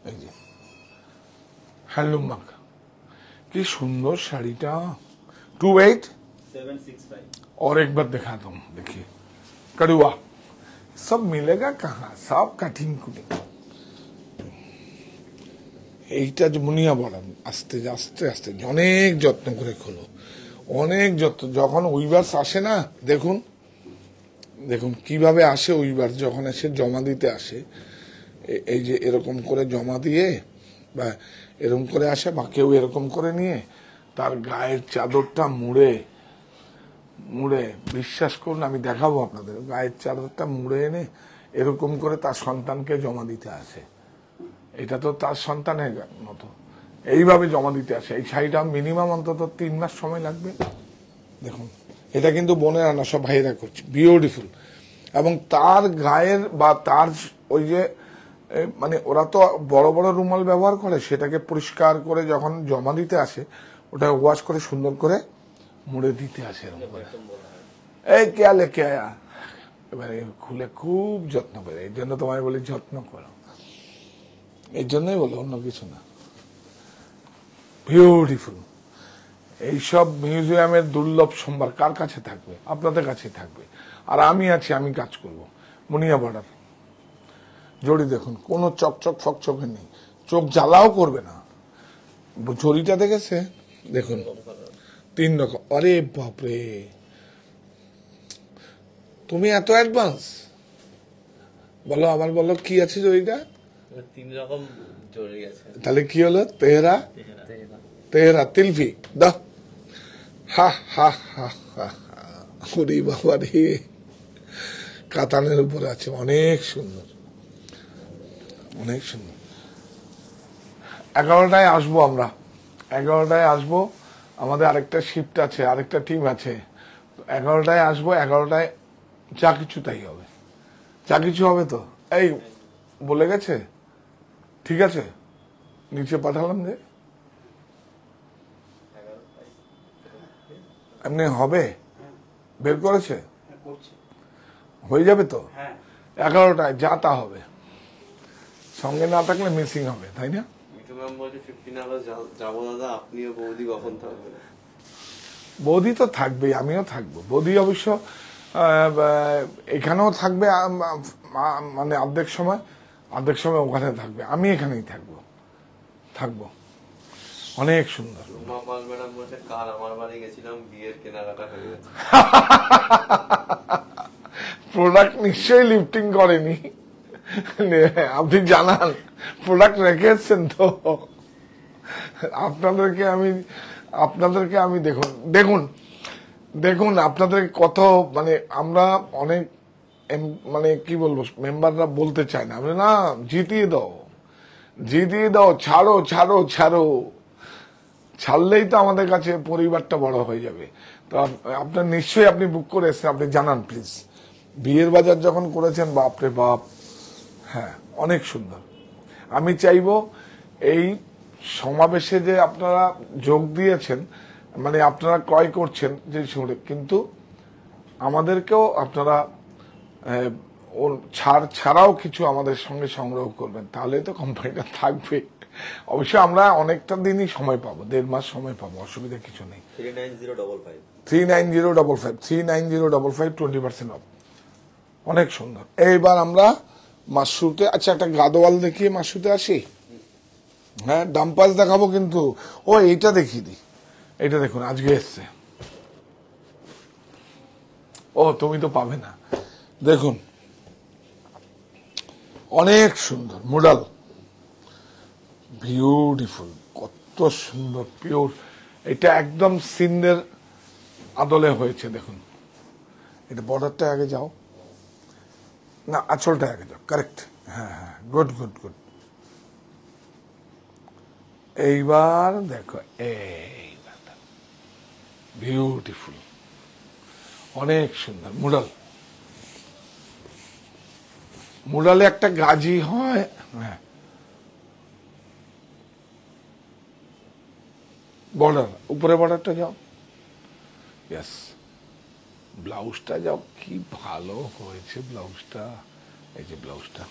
এই যে হ্যান্ডলুম মার্ক, কি সুন্দর শাড়িটা। 765। और एक बार दिखा दूं, देखिए कड़ुआ, सब मिलेगा कहाँ, सब कठिन कुटिंग। এইটা যে মুনিয়া বলেন, আস্তে আস্তে আস্তে অনেক যত্ন করে খোলো, অনেক যত্ন। যখন উইভার্স আসে না, দেখুন দেখুন কিভাবে আসে উইভার্স। যখন এসে জমা দিতে আসে, এই যে এরকম করে জমা দিয়ে, বা এরকম করে আসে, বা কেউ এরকম করে নিয়ে তার গায়ের চাদরটা মুড়ে মুড়ে, বিশ্বাস করুন, আমি দেখাবো আপনাদের, গায়ের চাদরটা মুড়ে এনে এরকম করে তার সন্তানকে জমা দিতে আসে। এটা তো তার সন্তানের মতো, এইভাবে জমা দিতে আসে। এই শাড়িটা মিনিমাম অন্তত 3 মাস সময় লাগবে। দেখুন, এটা কিন্তু বোনেরা না, সব ভাইয়েরা করছে, বিউটিফুল। এবং তার গায়ের বা তার ওই যে, মানে ওরা তো বড় বড় রুমাল ব্যবহার করে, সেটাকে পরিষ্কার করে যখন জমা দিতে আসে, ওটা ওয়াশ করে সুন্দর করে মুড়ে দিতে আসে। এই কে লেকে আয়া, এবারে খুলে খুব যত্ন করে। এই জন্য তোমায় বলি যত্ন করো, এই জন্যই বলো, অন্য কিছু না। বিউটিফুল। এইসব মিউজিয়ামের দুর্লভ সম্ভার কার কাছে থাকবে? আপনাদের কাছে থাকবে। আর আমি আছি, আমি কাজ করব। মুনিয়া বর্ডার জড়ি দেখুন, কোনো চকচক ফকচকে নেই, চোখ জ্বালাও করবে না। জড়িটা দেখেছে, দেখুন 3 রকম। আরে বাপরে, তুমি এত অ্যাডভান্স। বলো, আবার বলো, কি আছে জড়িটা? 3 রকম জড়ি আছে। তাহলে কি হলো? তেহরা তেহরা তিলফি। দা হা হা হা হা। ওরে বাবা রে, কাতানের উপরে আছে, অনেক সুন্দর, অনেক সুন্দর। 11টায় আসবো আমরা, 11টায় আসবো। আমাদের আরেকটা শিফট আছে, আরেকটা টিম আছে। 11টায় আসবো, 11টায় যা কিছু তাই হবে, যা কিছু হবে। তো এই বলে গেছে, ঠিক আছে, নিচে পাঠালাম যে এমনি হবে, বের করেছে, হয়ে যাবে তো। 11টায় যা তা হবে, সঙ্গে না থাকলে মিসিং হবে, তাই না? মিঠু ম্যাম বলছে 15 আগস্ট যাবো দাদা, আপনিও বৌদি কখন থাকবেন? বৌদি তো থাকবেই, আমিও থাকবো। বৌদি অবশ্য এখানেও থাকবে, মানে অর্ধেক সময় ওখানে থাকবে, আমি এখানেই থাকবো। অনেক সুন্দর। রুমা পাল ম্যাডাম বলছে কাল আমার বাড়ি গেছিলাম, বিয়ের কেনাকাটা হয়ে গেছে। প্রোডাক্ট নিশ্চয়ই লিফটিং করেনি, আপনি জানান প্রোডাক্ট রেখেছেন তো। আপনাদেরকে আমি দেখুন আপনাদের কত, মানে আমরা অনেক, মানে কি বলবো, মেম্বাররা বলতে চায় না, আমি না, জিতিয়ে দাও, ছাড়ো, ছাড়লেই তো আমাদের কাছে পরিবারটা বড় হয়ে যাবে। তো আপনার নিশ্চয়ই, আপনি বুক করে এসেছেন, আপনি জানান প্লিজ। বিয়ের বাজার যখন করেছেন, বাপরে বাপ, হ্যাঁ, অনেক সুন্দর। আমি চাইবো এই সমাবেশে যে আপনারা যোগ দিয়েছেন, মানে আপনারা ক্রয় করছেন যে শুনে, কিন্তু আমাদেরকেও আপনারা ওর ছাড়াও কিছু আমাদের সঙ্গে সংগ্রহ করবেন, তাহলে তো কোম্পানিটা থাকবে। অবশ্যই আমরা অনেকটা দিনই সময় পাবো, 1.5 মাস সময় পাবো, অসুবিধা কিছু নেই। 39055 20% অফ, অনেক সুন্দর। এইবার আমরা মাশরুতে, আচ্ছা একটা গাদোয়াল দেখিয়ে মাশরুতে আসি। হ্যাঁ, ডাম্পাস দেখাবো, কিন্তু ও এইটা দেখিয়ে দিই। এইটা দেখুন, আজকে এসছে। ও তুমি তো পাবে না, দেখুন অনেক সুন্দর মডেল, বিউটিফুল, কত সুন্দর, পিওর। এটা একদম সিন্দের আদলে হয়েছে, দেখুন। এটা বর্ডারটা আগে যাও না, আঁচলটা আগে যাও, কারেক্ট, হ্যাঁ, গুড। এইবার দেখো, বিউটিফুল, অনেক সুন্দর মুডালে একটা গাজি হয়, হ্যাঁ, বর্ডার, উপরে বর্ডারটা যাও, ইয়েস, ব্লাউজটা যাও, কি ভালো হয়েছে ব্লাউজটা। এই যে ব্লাউজটা,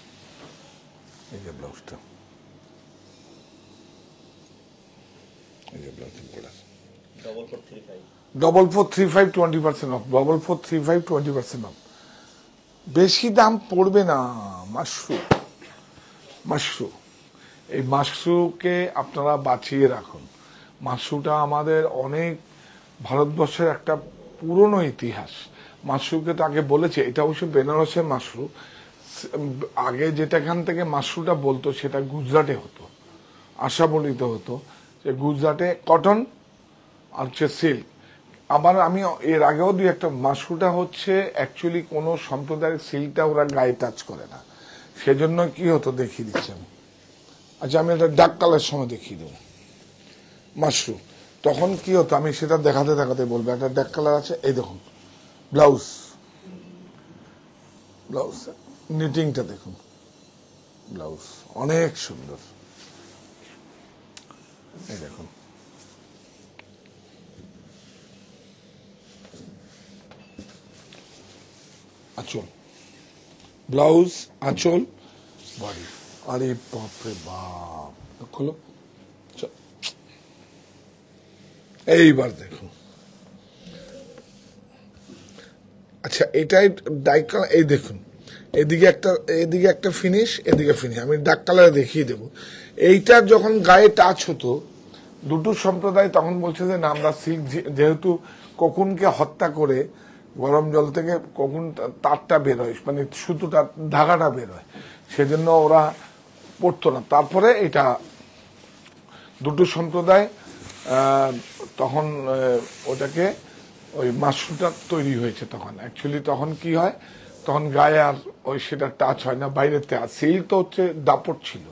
4435 20% অফ, 4435 20% অফ। বেশি দাম পড়বে না। মাশরু, এই মাশরুকে আপনারা বাঁচিয়ে রাখুন। মাশরুটা আমাদের অনেক, ভারতবর্ষের একটা পুরনো ইতিহাস। মাশরুকে তো আগে বলেছে, এটা অবশ্য বেনারসের মাশরু। আগে যেটাখান থেকে মাশরুটা বলতো, সেটা গুজরাটে হতো, আশাবলিতে হতো, যে গুজরাটে কটন আর হচ্ছে সিল্ক। আবার আমি এর আগেও দিই একটা, মাশরুটা হচ্ছে অ্যাকচুয়ালি কোনো সম্প্রদায়ের সিল্কটা ওরা গায়ে টাচ করে না, সেজন্য কি হতো দেখিয়ে দিচ্ছি আমি। আচ্ছা, আমি একটা ডার্ক কালার সময় দেখিয়ে দেবো মাশরু। তখন কি হতো, আমি সেটা দেখাতে বলবো। একটা ডার্ক কালার আছে, এই দেখুন ব্লাউজ, নিটিংটা দেখুন, ব্লাউজ অনেক সুন্দর, এই দেখুন। আঁচল, ব্লাউজ, আঁচল, বডি, আরে বাপরে বাপ, খোলো। এইবার দেখুন, আচ্ছা এটাই ডার্ক কালার, এই দেখুন, এদিকে একটা ফিনিশ, এদিকে ফিনিশ। আমি ডার্ক কালারে দেখিয়ে দেবো। এইটার যখন গায়ে টাচ হতো দুটো সম্প্রদায়, তখন বলছে যে না, আমরা সিল্ক, যেহেতু কোকুনকে হত্যা করে গরম জল থেকে কোকুন তারটা বের হয়, মানে সুতোটা, ধাগাটা বের হয়, সেজন্য ওরা পড়তো না। তারপরে এটা দুটো সম্প্রদায় তখন ওটাকে ওই মাশরুমটা তৈরি হয়েছে তখন। অ্যাকচুয়ালি তখন কি হয়, তখন গায়ে আর ওই সেটা টাচ হয় না বাইরেতে। আর সিল্ক তো হচ্ছে দাপট ছিল,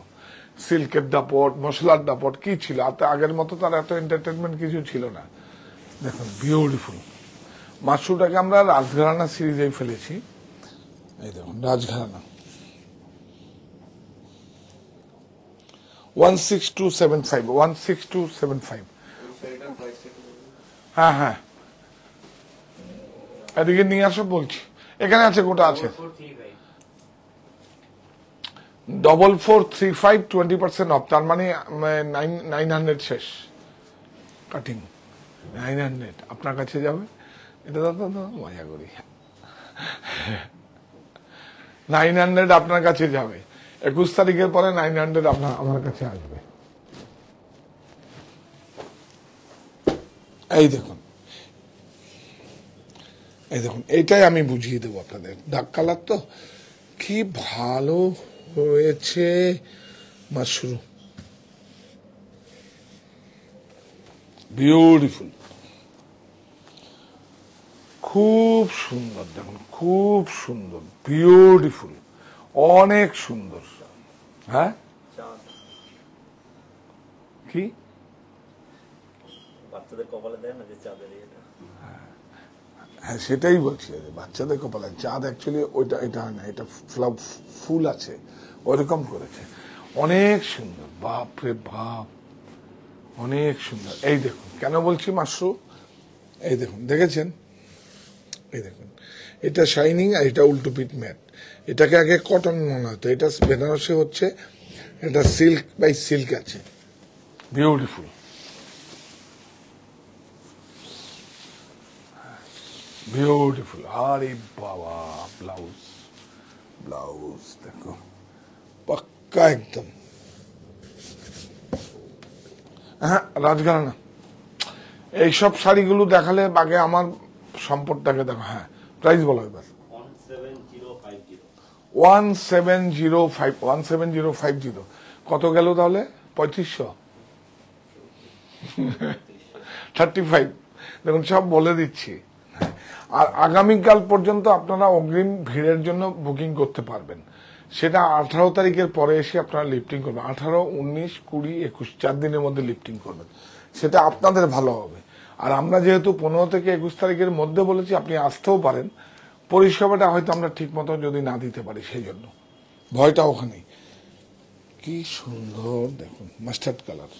সিল্কের দাপট, মশলার দাপট কি ছিল, আর আগের মতো তার এত এন্টারটেনমেন্ট কিছু ছিল না। দেখুন বিউটিফুল মাশরুমটাকে আমরা রাজঘরানা সিরিজেই ফেলেছি। এই দেখুন রাজঘরানা 16275 16275। শাড়িটার প্রাইসটা একটু বলুন। হ্যাঁ হ্যাঁ, এদিকে নিয়ে আসো বলছি, এখানে আছে, গোটা আছে। 4435 20% অফ, তার মানে 900 শেষ কাটিং। 900 আপনার কাছে যাবে, এটা তো মজা করি। 900 আপনার কাছে যাবে, 21 তারিখের পরে 900 আপনার আমার কাছে আসবে। এই দেখুন, এই দেখুন, এইটাই আমি বুঝিয়ে দেবো আপনাদের। ডার্ক কালার তো কি ভালো হয়েছে মাশরুম, বিউটিফুল, খুব সুন্দর। দেখুন খুব সুন্দর, বিউটিফুল, অনেক সুন্দর। হ্যাঁ কি বাচ্চাদের কপালে দেয় না যে চাঁদের এটা? হ্যাঁ সেটাই বলছি, বাচ্চাদের কপালে চাঁদ। অ্যাকচুয়ালি ওইটা, এটা হয় না, এটা ফুল আছে, ওইরকম করেছে, অনেক সুন্দর। বাপ রে বাপ, অনেক সুন্দর। এই দেখুন কেন বলছি মাশরুম, এই দেখুন, দেখেছেন? এই দেখুন, এটা শাইনিং আর এটা উল্টো পিট ম্যাট। এটাকে আগে কটন মনে হতো, এটা বেনারসি হচ্ছে, এটা সিল্ক বাই সিল্ক আছে, বিউটিফুল, বিউটিফুল। আরে বাবা, ব্লাউজ, ব্লাউজ দেখো পাক্কা একদম। হ্যাঁ রাজঘরানা, এইসব শাড়িগুলো দেখালে আগে আমার সম্পদটাকে দেখো। হ্যাঁ প্রাইস বলো এবার। 17050 কত গেল তাহলে? 3500 35। দেখুন সব বলে দিচ্ছি। আর আগামীকাল পর্যন্ত আপনারা অগ্রিম ভিড়ের জন্য বুকিং করতে পারবেন। সেটা 18 তারিখের পরে এসে আপনারা লিফটিং করবেন। 18, 19, 20, 21 4 দিনের মধ্যে লিফটিং করবেন, সেটা আপনাদের ভালো হবে। আর আমরা যেহেতু 15 থেকে 21 তারিখের মধ্যে বলেছি, আপনি আসতেও পারেন, পরিষেবাটা হয়তো আমরা ঠিক মতো যদি না দিতে পারি, সেই জন্য ভয়টা ওখানেই। কি সুন্দর দেখুন, মাস্টার্ড কালার,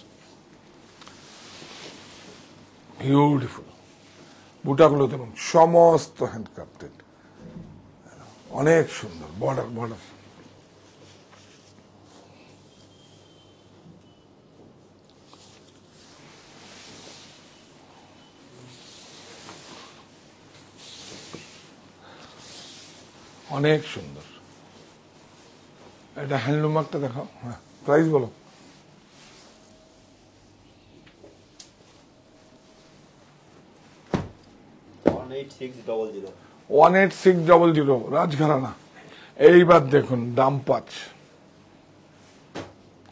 বিউটিফুল। বুটাগুলো দেখুন সমস্ত হ্যান্ডক্রাফটেড, অনেক সুন্দর। বর্ডার, বর্ডার অনেক সুন্দর। এটা হ্যান্ডলুম মার্কটা দেখাও। হ্যাঁ প্রাইস বলো। 18600 রাজঘরানা। এইবার দেখুন দাম পাঁচ,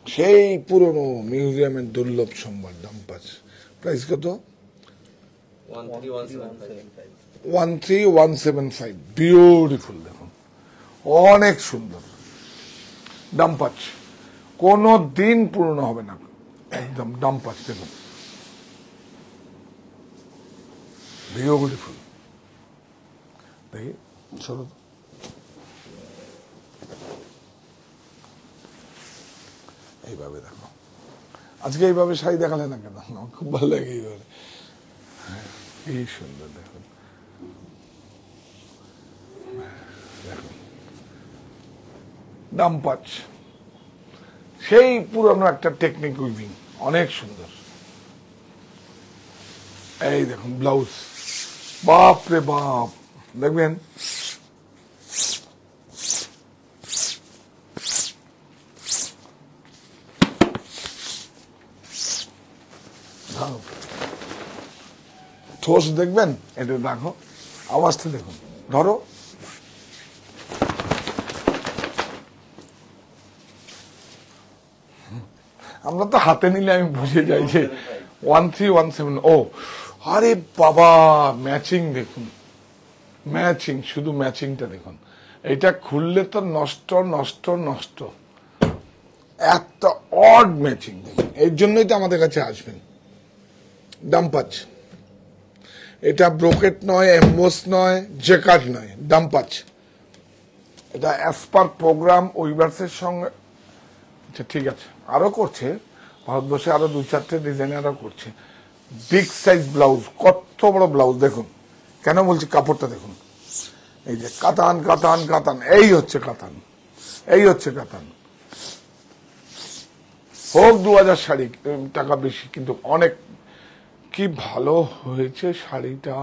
সেই পুরনো মিউজিয়ামের দুর্লভ সম্ভার, দাম পাঁচ। প্রাইস কত? 13175। বিউটিফুল, দেখুন অনেক সুন্দর, দাম পাঁচ, কোনো দিন পুরনো হবে না, একদম দাম পাঁচ। দেখুন বিউটিফুল। দেখি চলো, এইভাবে দেখো। আজকে এইভাবে শাড়ি দেখালে না কেন? আমার খুব ভালো লাগে এইভাবে। কি সুন্দর দেখুন, দেখুন দাম পাঁচ, সেই পুরনো একটা টেকনিক উইভিং, অনেক সুন্দর। এই দেখুন ব্লাউজ, বাপ রে বাপ, দেখবেন ঠোস, দেখবেন এটা দেখো, আওয়াজটা দেখুন, ধরো। আমরা তো হাতে নিলে আমি বুঝে যাই যে 1317। ও আরে বাবা, ম্যাচিং দেখুন, ম্যাচিং, শুধু ম্যাচিংটা দেখুন। এটা খুললে তো নষ্ট নষ্ট নষ্ট, এত অড ম্যাচিং দেখুন। এর জন্যই তো আমাদের কাছে আসবেন। ডাম্পাচ, এটা ব্রোকেট নয়, এমবোস নয়, জেকার্ড নয়, ডাম্পাচ। এটা অ্যাজ পার প্রোগ্রাম উইভার্সের সঙ্গে। আচ্ছা ঠিক আছে, আরো করছে ভারতবর্ষে, আরো 2-4টে ডিজাইনাররা করছে। বিগ সাইজ ব্লাউজ, কত বড় ব্লাউজ দেখুন। কেন বলছি, কাপড়টা দেখুন। এই যে কাতান কাতান কাতান, এই হচ্ছে কাতান, এই হচ্ছে কাতান। হোক 2000 শাড়ি টাকা বেশি, কিন্তু অনেক কি ভালো হয়েছে শাড়িটা।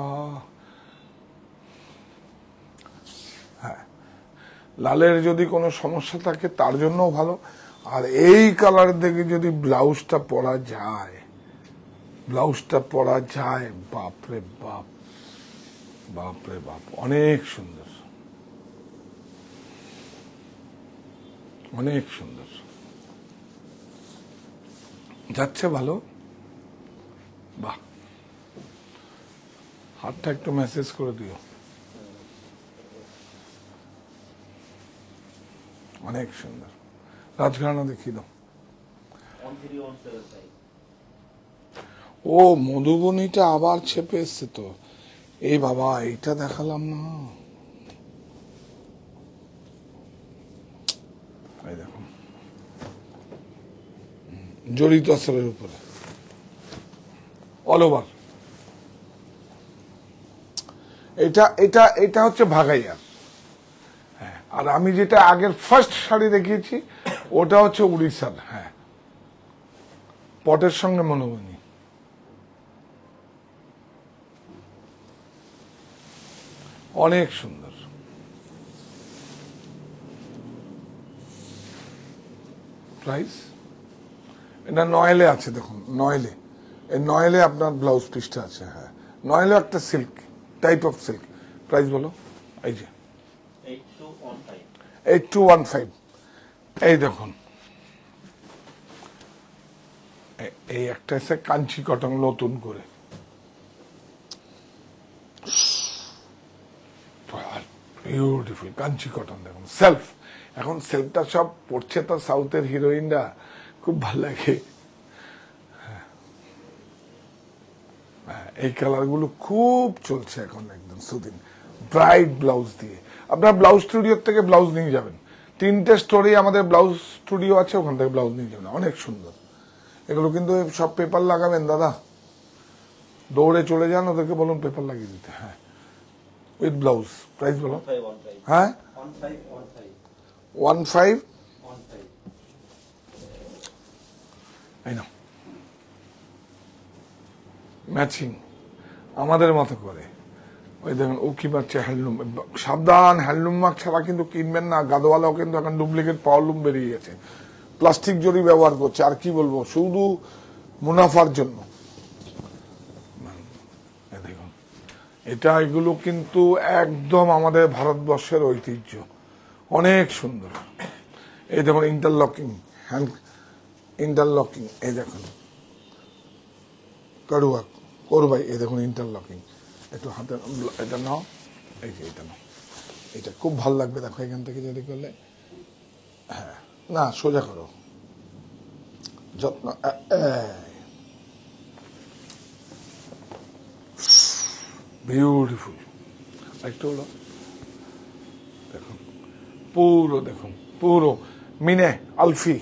হ্যাঁ, লালের যদি কোনো সমস্যা থাকে তার জন্যও ভালো। আর এই কালার দেখে যদি ব্লাউজটা পরা যায়, ব্লাউজটা পরা যায়, বাপরে বাপ, বাপরে বাপ, অনেক সুন্দর, অনেক সুন্দর যাচ্ছে, ভালো। বাহ, হাতটা একটু মেসেজ করে দিও। অনেক সুন্দর। রাজঘরানা দেখিয়ে দাও। 13175 ও মধুবনীটা আবার ছেপে এসছে তো। এই বাবা, এইটা দেখালাম না। এই দেখুন, জড়ি তসরের উপরে অল ওভার। এটা এটা এটা হচ্ছে ভাগাইয়ার। হ্যাঁ, আর আমি যেটা আগের ফার্স্ট শাড়ি দেখিয়েছি ওটা হচ্ছে উড়িষ্যার। হ্যাঁ, পটের সঙ্গে মনোবনী। অনেক সুন্দর। প্রাইস এটা নয়েলে আছে, দেখুন নয়েলে, এই নয়েলে আপনার ব্লাউজ পিসটা আছে। হ্যাঁ, নয়েলে একটা silk type of silk. Price বলো। এই যে 8215 8215। এই দেখুন, এই একটা এসে কাঞ্চি কটন নতুন করে, বিউটিফুল কাঞ্চি কটন। দেখুন সেলফ, এখন সেলফটা সব পড়ছে তো সাউথের হিরোইনরা, খুব ভাল লাগে। এই কালার গুলো খুব চলছে এখন, একদম সুদিন ব্রাইট ব্লাউজ দিয়ে। আপনার ব্লাউজ স্টুডিওর থেকে ব্লাউজ নিয়ে যাবেন, 3টে স্টোরি আমাদের ব্লাউজ স্টুডিও আছে, ওখান থেকে ব্লাউজ নিয়ে যাবেন, অনেক সুন্দর। এগুলো কিন্তু সব পেপার লাগাবেন দাদা, দৌড়ে চলে যান, ওদেরকে বলুন পেপার লাগিয়ে দিতে। হ্যাঁ, উইথ ব্লাউজ। প্রাইস বলো। 1515 হ্যাঁ, 1515 15। এই নাও, ম্যাচিং আমাদের মতো করে। ওই দেখুন, ও কি পাচ্ছে হ্যান্ডলুম। সাবধান, হ্যান্ডলুম মার্ক ছাড়া কিন্তু কিনবেন না। গাদোয়ালাও কিন্তু এখন ডুপ্লিকেট পাওয়ারলুম বেরিয়ে গেছে, প্লাস্টিক জরি ব্যবহার করছে। আর কি বলবো, শুধু মুনাফার জন্য। দেখুন, এটা এগুলো কিন্তু একদম আমাদের ভারতবর্ষের ঐতিহ্য, অনেক সুন্দর। এই দেখুন ইন্টারলকিং, হ্যান্ড ইন্টারলকিং। এই দেখুন কারুয়া করবাই, এই দেখুন ইন্টারলকিং। একটু হাতে এটা নাও, এই যে এটা নাও, এটা খুব ভালো লাগবে। দেখো এখান থেকে যদি করলে, হ্যাঁ না সোজা করো, যত্ন। বিউটিফুল। একটু হলো দেখুন, পুরো দেখুন, পুরো মিনে আলফি।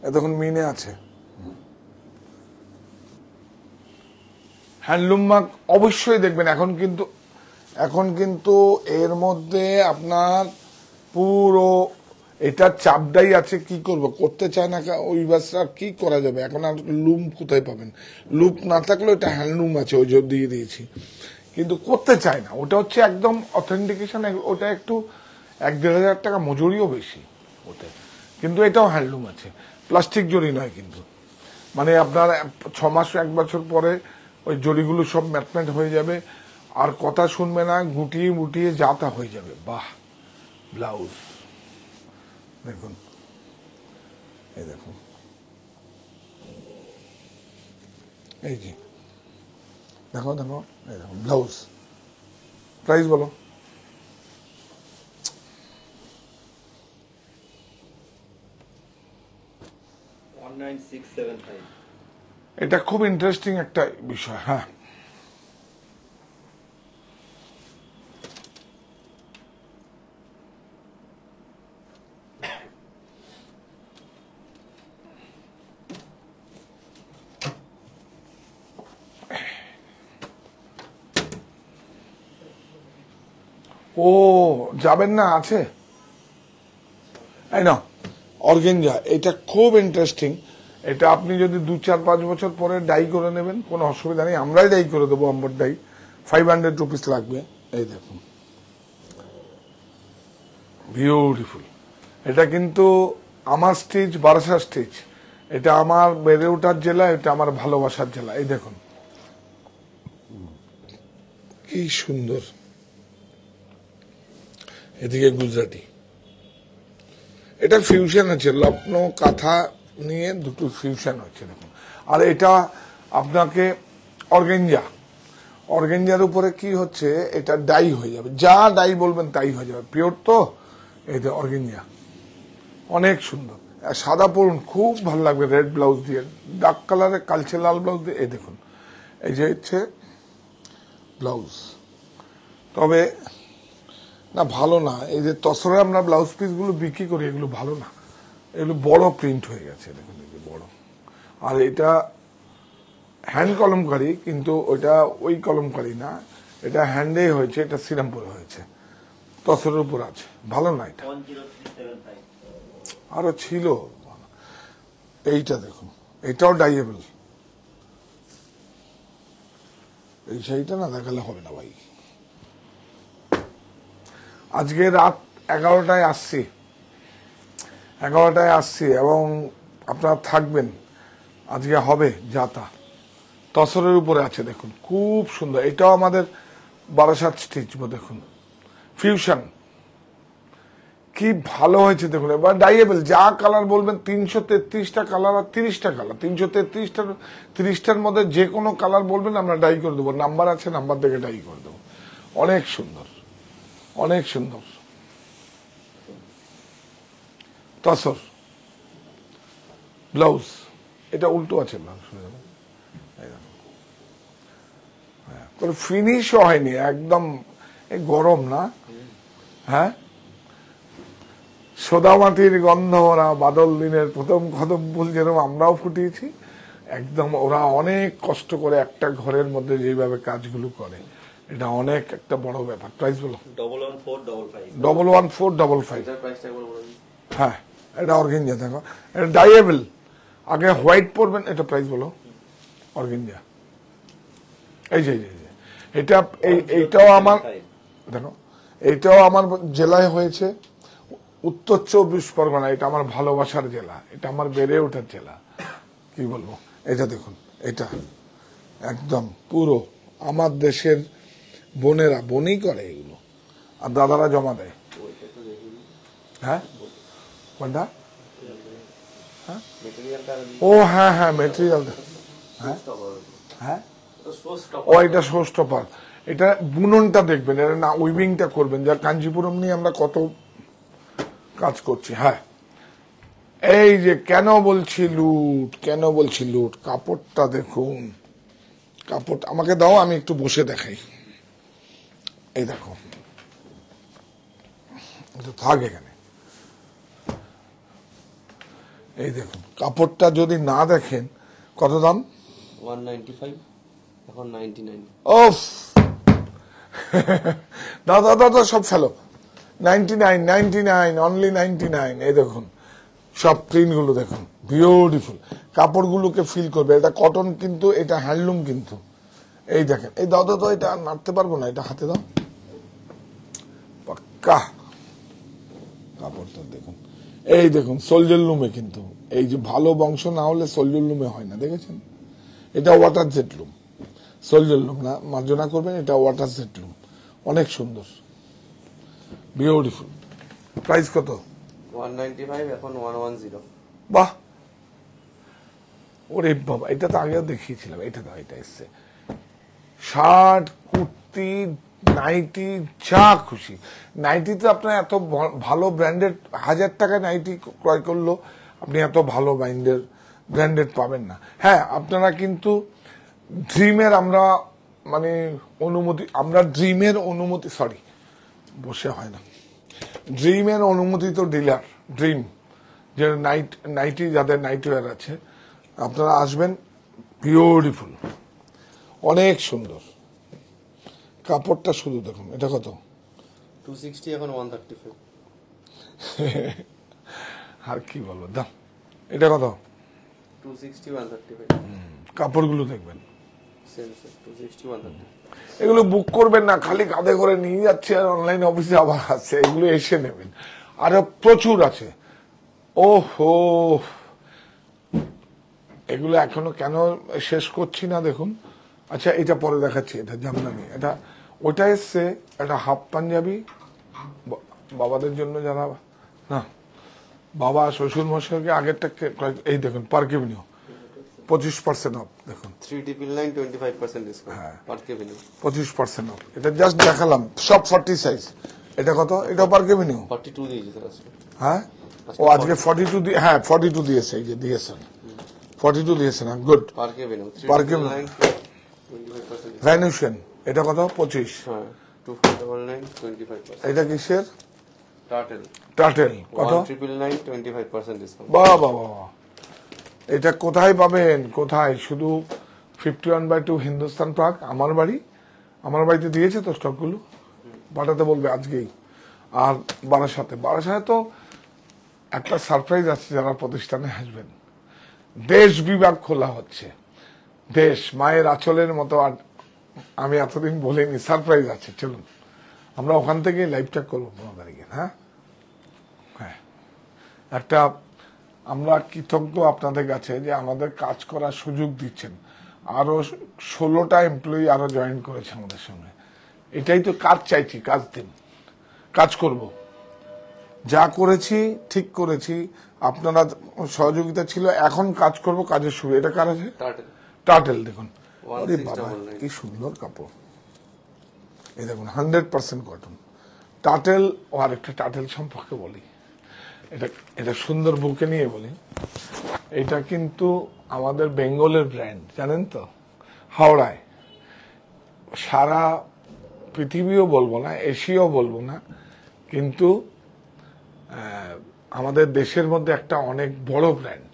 এ দেখুন মিনে আছে, হ্যান্ডলুম মার্ক অবশ্যই দেখবেন। এখন কিন্তু এর মধ্যে আপনার পুরো এটার চাপটাই আছে। কি করব, করতে চায় না ওই বাসটা, কি করা যাবে এখন? আর লুম কোথায় পাবেন? লুপ না থাকলেও এটা হ্যান্ডলুম আছে, ওই জন্য দিয়ে দিয়েছি, কিন্তু করতে চায় না। ওটা হচ্ছে একদম অথেন্টিকেশন, ওটা একটু 1-1.5 টাকা মজুরিও বেশি ওতে, কিন্তু এটাও হ্যান্ডলুম আছে, প্লাস্টিক জরি নয় কিন্তু। মানে আপনার 6 মাস 1 বছর পরে ওই জরিগুলো সব ম্যাটম্যাট হয়ে যাবে, আর কথা শুনবে না, গুটিয়ে মুটিয়ে যাতা হয়ে যাবে। বাহ, ব্লাউজ দেখুন, এই দেখুন, এই যে দেখো দেখো, এই দেখো ব্লাউজ। প্রাইস বলো। 19675 এটা খুব ইন্টারেস্টিং একটা বিষয়। হ্যাঁ, ও যাবেন না, আছে এই না অর্গেঞ্জা। এটা খুব ইন্টারেস্টিং। এটা আপনি যদি 2-4-5 বছর পরে ডাই করে নেবেন, কোনো অসুবিধা নেই, আমরাই ডাই করে দেবো। অম্বর ডাই 500 রুপিস লাগবে। এই দেখুন, বিউটিফুল। এটা কিন্তু আমার স্টিচ, বারাসাত স্টিচ। এটা আমার বেড়ে ওঠার জেলা, এটা আমার ভালোবাসার জেলা। এই দেখুন কি সুন্দর। এদিকে গুজরাটি, এটা ফিউশন আছে, লখনৌ কাঁথা নিয়ে দুটো ফিউশন হচ্ছে দেখুন। আর এটা আপনাকে অর্গেঞ্জা, অর্গেঞ্জার উপরে কি হচ্ছে, এটা ডাই হয়ে যাবে, যা ডাই বলবেন তাই হয়ে যাবে, পিওর তো। এই যে অর্গেঞ্জা অনেক সুন্দর। আর সাদা পরুন, খুব ভালো লাগবে রেড ব্লাউজ দিয়ে, ডার্ক কালারের কালচে লাল ব্লাউজ দিয়ে। এই দেখুন, এই যে হচ্ছে ব্লাউজ। তবে না, ভালো না। এই যে তসরে আমরা ব্লাউজ পিসগুলো বিক্রি করি, এগুলো ভালো না, এগুলো বড় প্রিন্ট হয়ে গেছে দেখুন, এই যে বড়। আর এটা হ্যান্ড কলমকারি, কিন্তু ওইটা ওই কলমকারি না, এটা হ্যান্ডে হয়েছে, এটা শ্রীরামপুরে হয়েছে, তসরের উপর আছে, ভালো না এটা। 10375 আরো ছিল। এইটা দেখুন, এটাও ডাইয়েবল। এই শাড়িটা না দেখালে হবে না ভাই। আজকে রাত 11টায় আসছি, 11টায় আসছি এবং আপনারা থাকবেন। আজকে হবে যাতা, তসরের উপরে আছে দেখুন, খুব সুন্দর। এটাও আমাদের বারাসাত স্টিচ, দেখুন ফিউশন, কি ভালো হয়েছে দেখুন। এবার ডাইয়েবল, যা কালার বলবেন, 333টা কালার আর 30টা কালার, 330টার মধ্যে যে কোনো কালার বলবেন আমরা ডাই করে দেবো। নাম্বার আছে, নাম্বার দেখে ডাই করে দেবো। অনেক সুন্দর, অনেক সুন্দর। তসর ব্লাউজ, এটা উল্টো আছে ব্লাউজ, ফিনিশও হয়নি একদম, এই গরম না। হ্যাঁ, সোদা মাটির গন্ধ ওরা বাদল দিনের প্রথম কদম ফুল যেরকম আমরাও ফুটিয়েছি, একদম ওরা অনেক কষ্ট করে একটা ঘরের মধ্যে যেভাবে কাজগুলো করে, এটা অনেক একটা বড় ব্যাপার। প্রাইস বলো। 11455 11455। এটার প্রাইসটা একবার বলে দিন। হ্যাঁ, এটা অর্গেঞ্জা দেখো, এটা ডাইয়েবল। আগে হোয়াইট পরবেন। এটা প্রাইস বলো। অর্গেঞ্জা, এই যে এটা, এইটাও আমার, দেখো এইটাও আমার জেলায় হয়েছে, উত্তর 24 পরগনা। এটা আমার ভালোবাসার জেলা, এটা আমার বেড়ে ওঠার জেলা, কি বলবো। এটা দেখুন, এটা একদম পুরো আমার দেশের বোনেরা বোনই করে এগুলো, আর দাদারা জমা দেয়। হ্যাঁ, কোনটা? হ্যাঁ, ও হ্যাঁ হ্যাঁ, মেটেরিয়াল। হ্যাঁ হ্যাঁ, ও এটা শো স্টপার। এটা বুননটা দেখবেন, এটা না উইভিংটা করবেন, যা কাঞ্জিপুরম নিয়ে আমরা কত কাজ করছি। হ্যাঁ, এই যে কেন বলছি লুট, কেন বলছি লুট, কাপড়টা দেখুন, কাপড় আমাকে দাও, আমি একটু বসে দেখাই। এই দেখো, থাক এখানে। এই দেখুন, কাপড়টা যদি না দেখেন, কত দাম? 195, এখন 99। ওফ, দাদা দাদা সব ফেলো। 99, 99, অনলি 99। এই দেখুন, সব প্রিন্টগুলো দেখুন, বিউটিফুল। কাপড়গুলোকে ফিল করবে, এটা কটন কিন্তু, এটা হ্যান্ডলুম কিন্তু। এই দেখেন, এই দাও দাও, এটা নাড়তে পারবো না, এটা হাতে দাও, পাক্কা কাপড়টা দেখুন। এই দেখুন, সোলজার লুমে কিন্তু, এই যে ভালো বংশ না হলে সোলজার লুমে হয় না, দেখেছেন? এটা ওয়াটার জেট লুম, সোলজার লুম না, মার্জনা করবেন, এটা ওয়াটার জেট লুম। অনেক সুন্দর, বিউটিফুল। প্রাইস কত? 195, এখন 110। বাহ, ওরে বাবা, এটা তো আগেও দেখিয়েছিলাম। এটা তো, এটা এসছে শার্ট, কুর্তি, নাইটি, যা খুশি। নাইটিতে আপনার এত ভালো ব্র্যান্ডেড, 1000 টাকায় নাইটি ক্রয় করলো আপনি এত ভালো ব্র্যান্ডেড পাবেন না। হ্যাঁ, আপনারা কিন্তু ড্রিমের আমরা অনুমতি সরি বসে হয় না, ড্রিমের অনুমোদিত ডিলার ড্রিম, যে নাইটি যাদের নাইটওয়্যার আছে, আপনারা আসবেন। বিউটিফুল, অনেক সুন্দর কাপড়টা, শুধু দেখুন। এটা কত? 260 এখন 135। আর কি বলবো, দাম। এটা কত? 260 135। কাপড়গুলো দেখবেন, সেম সেম 260 135। এগুলো বুক করবেন না, খালি কাঁধে করে নিয়ে যাচ্ছে আর অনলাইন অফিসে আবার আছে। এগুলো এসে নেবেন, আরো প্রচুর আছে। ওহো, এগুলো এখনো কেন শেষ করছি না দেখুন। আচ্ছা, এটা পরে দেখাচ্ছি। এটা জামদানি, এটা ওটা এসছে একটা হাফ পাঞ্জাবি বাবাদের জন্য, যারা না বাবা শ্বশুর মশাইকে আগেরটা এই দেখুন, পার কেবিনিও 25% অফ। দেখুন 399 25% ডিসকাউন্ট পার কেবিনি। 25% অফ। এটা জাস্ট দেখালাম, সব 40 সাইজ। এটা কত? এটা পার কেবিনিও 42 দিয়েছে স্যার আজকে। হ্যাঁ, ও আজকে 42 দিয়ে, হ্যাঁ 42 দিয়েছে, এই যে দিয়েছেন 42 দিয়েছে না, গুড। পার কেবিনি পার কেবিনি 25%। ভ্যানুশন, এটা কত? 25। হ্যাঁ 2499 25%। এটা কিসের? টার্টেল টার্টেল, কত? 1999 25% ডিসকাউন্ট। বাহ বাহ বাহ, এটা কোথায় পাবেন? কোথায়? শুধু 51/2 হিন্দুস্তান পার্ক, আমার বাড়িতে দিয়েছে তো স্টকগুলো, পাঠাতে বলবে আজকেই। আর বারাসাতে তো একটা সারপ্রাইজ আছে, যারা প্রতিষ্ঠানে আসবেন। দেশ বিভাগ খোলা হচ্ছে, দেশ মায়ের আঁচলের মতো। আর আমি এতদিন বলিনি, সারপ্রাইজ আছে। চলুন আমরা ওখান থেকে লাইভটা করবো 15 তারিখে। হ্যাঁ হ্যাঁ, একটা আমরা কৃতজ্ঞ আপনাদের কাছে যে আমাদের কাজ করার সুযোগ দিচ্ছেন। আরো 16টা এমপ্লয়ি আরো জয়েন করেছে আমাদের সঙ্গে। এটাই তো কাজ চাইছি, কাজ দিন, কাজ করব। যা করেছি ঠিক করেছি, আপনারা সহযোগিতা ছিল, এখন কাজ করব, কাজের শুরু। এটা কার আছে? টার্টেল দেখুন, আরে বাবা কি সুন্দর কাপড়। এই দেখুন 100% কটন টার্টেল। ও আরেকটা টার্টেল সম্পর্কে বলি, এটা সুন্দর বুকে নিয়ে বলি। এটা কিন্তু আমাদের বেঙ্গলের ব্র্যান্ড, জানেন তো, হাওড়ায়। সারা পৃথিবীও বলবো না, এশিয়াও বলবো না, কিন্তু আমাদের দেশের মধ্যে একটা অনেক বড় ব্র্যান্ড।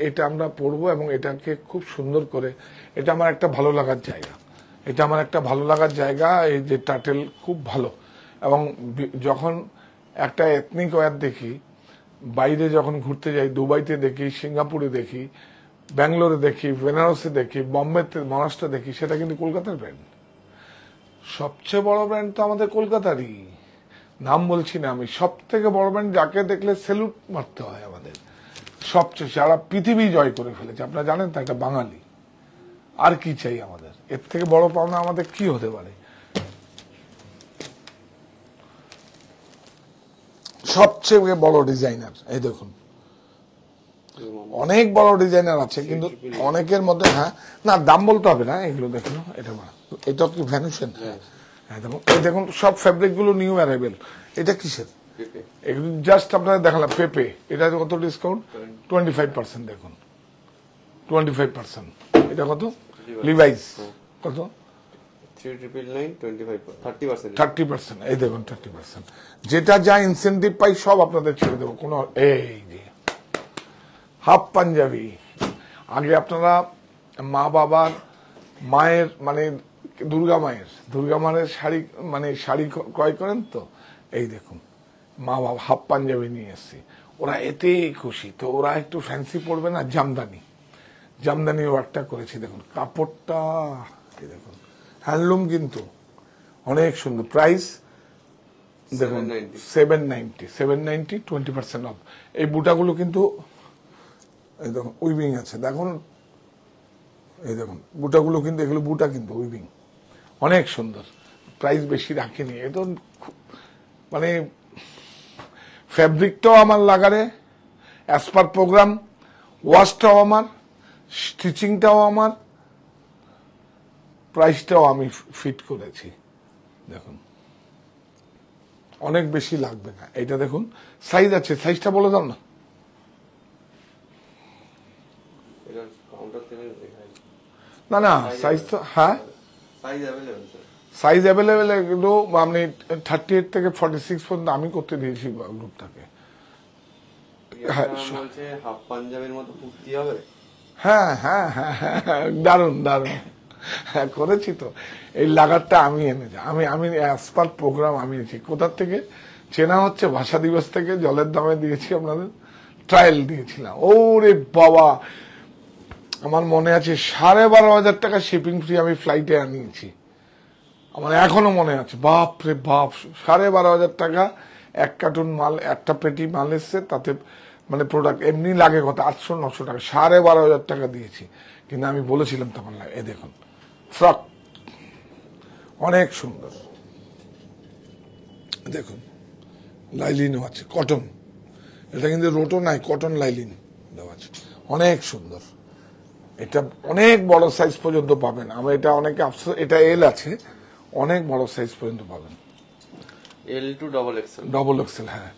এটা আমরা পড়বো এবং এটাকে খুব সুন্দর করে, এটা আমার একটা ভালো লাগার জায়গা। এই যে টার্টেল খুব ভালো। এবং যখন একটা এথনিক ওয়্যার দেখি, বাইরে যখন ঘুরতে যাই, দুবাইতে দেখি, সিঙ্গাপুরে দেখি, ব্যাঙ্গালোরে দেখি, বেনারসে দেখি, বোম্বেতে, মহারাষ্ট্রে দেখি, সেটা কিন্তু কলকাতার ব্র্যান্ড। সবচেয়ে বড় ব্র্যান্ড তো আমাদের কলকাতারই, নাম বলছি না আমি। সব থেকে বড় ব্র্যান্ড, যাকে দেখলে সেলুট মারতে হয় আমাদের। সবচেয়ে, যারা পৃথিবী জয় করে ফেলেছে, আপনারা জানেন তো, একটা বাঙালি। আর কি চাই আমাদের? এর থেকে বড় পাওনা আমাদের কি হতে পারে? সবচেয়ে বড় ডিজাইনার, এই দেখুন, অনেক বড় ডিজাইনার আছে, কিন্তু অনেকের মধ্যে, হ্যাঁ না, দাম বলতে হবে না, এগুলো দেখুন। এটা কি ভ্যানুশন? হ্যাঁ দেখুন, এই দেখুন, সব ফ্যাব্রিক গুলো নিউ অ্যারাইভেল। এটা কিসের? এগুলো জাস্ট আপনাদের দেখালাম। পেপে, এটা কত ডিসকাউন্ট? 25%। দেখুন 25%। এটা কত? লিভাইস কত? 3999 25% 30%। এই দেখুন 30%। যেটা যা ইনসেন্টিভ পাই সব আপনাদের ছেড়ে দেবো। কোনো এই যে হাফ পাঞ্জাবি, আগে আপনারা মা বাবার মায়ের দুর্গা মায়ের শাড়ি ক্রয় করেন তো, এই দেখুন মা বাবা হাফ পাঞ্জাবি নিয়ে এসছে। ওরা এতেই খুশি, তো ওরা একটু ফ্যান্সি পড়বে না। জামদানি ওয়ার্কটা করেছি, দেখুন কাপড়টা, এই দেখুন হ্যান্ডলুম, কিন্তু অনেক সুন্দর। প্রাইস দেখুন 790 20% অফ। এই বুটাগুলো কিন্তু এই দেখুন উইভিং আছে, দেখুন এই দেখুন বুটাগুলো কিন্তু, এগুলো বুটা কিন্তু উইভিং, অনেক সুন্দর। প্রাইস বেশি রাখিনি। এ তো ফ্যাব্রিকটাও আমার লাগারে অ্যাজ পার প্রোগ্রাম, ওয়াশটাও আমার, স্টিচিংটাও আমার, প্রাইসটাও আমি ফিট করেছি দেখুন, অনেক বেশি লাগবে না। এটা দেখুন সাইজ আছে, সাইজটা বলে দাও না। এটা কাউন্টার থেকে দেখাই না না সাইজ তো হ্যাঁ size available sir. Size available, কিন্তু আপনি 38 থেকে 46 পর্যন্ত আমি করতে দিয়েছি গ্রুপটাকে। হ্যাঁ। বলছে হাফ পাঞ্জাবির মতো কুর্তি হবে। হ্যাঁ হ্যাঁ হ্যাঁ হ্যাঁ, দারুণ দারুণ, হ্যাঁ করেছি তো। এই লাগারটা আমি এনেছি, আমি অ্যাজ পার প্রোগ্রাম আমি এনেছি। কোথার থেকে চেনা হচ্ছে? ভাষা দিবস থেকে জলের দামে দিয়েছি, আপনাদের ট্রায়াল দিয়েছিলাম। ওরে বাবা, আমার মনে আছে 12,500 টাকা শিপিং ফ্রি আমি ফ্লাইটে আনিয়েছি। আমার এখনো মনে আছে, বাপ রে বাপ, 12,500 টাকা এক কার্টুন মাল, একটা পেটি মাল এসছে, তাতে মানে প্রোডাক্ট এমনি লাগে কত 800-900 টাকা, 12,500 টাকা দিয়েছি। কিন্তু আমি বলেছিলাম তখন, এ দেখুন ফ্রক অনেক সুন্দর, দেখুন লাইলিনও আছে, কটন, এটা কিন্তু রোটো নাই, কটন লাইলিন দেওয়া আছে, অনেক সুন্দর। এটা অনেক বড় সাইজ পর্যন্ত পাবেন। আমরা এটা অনেকে আফসোস, এটা এল আছে, অনেক বড় সাইজ পর্যন্ত পাবেন। L to double XL. Double XL, হ্যাঁ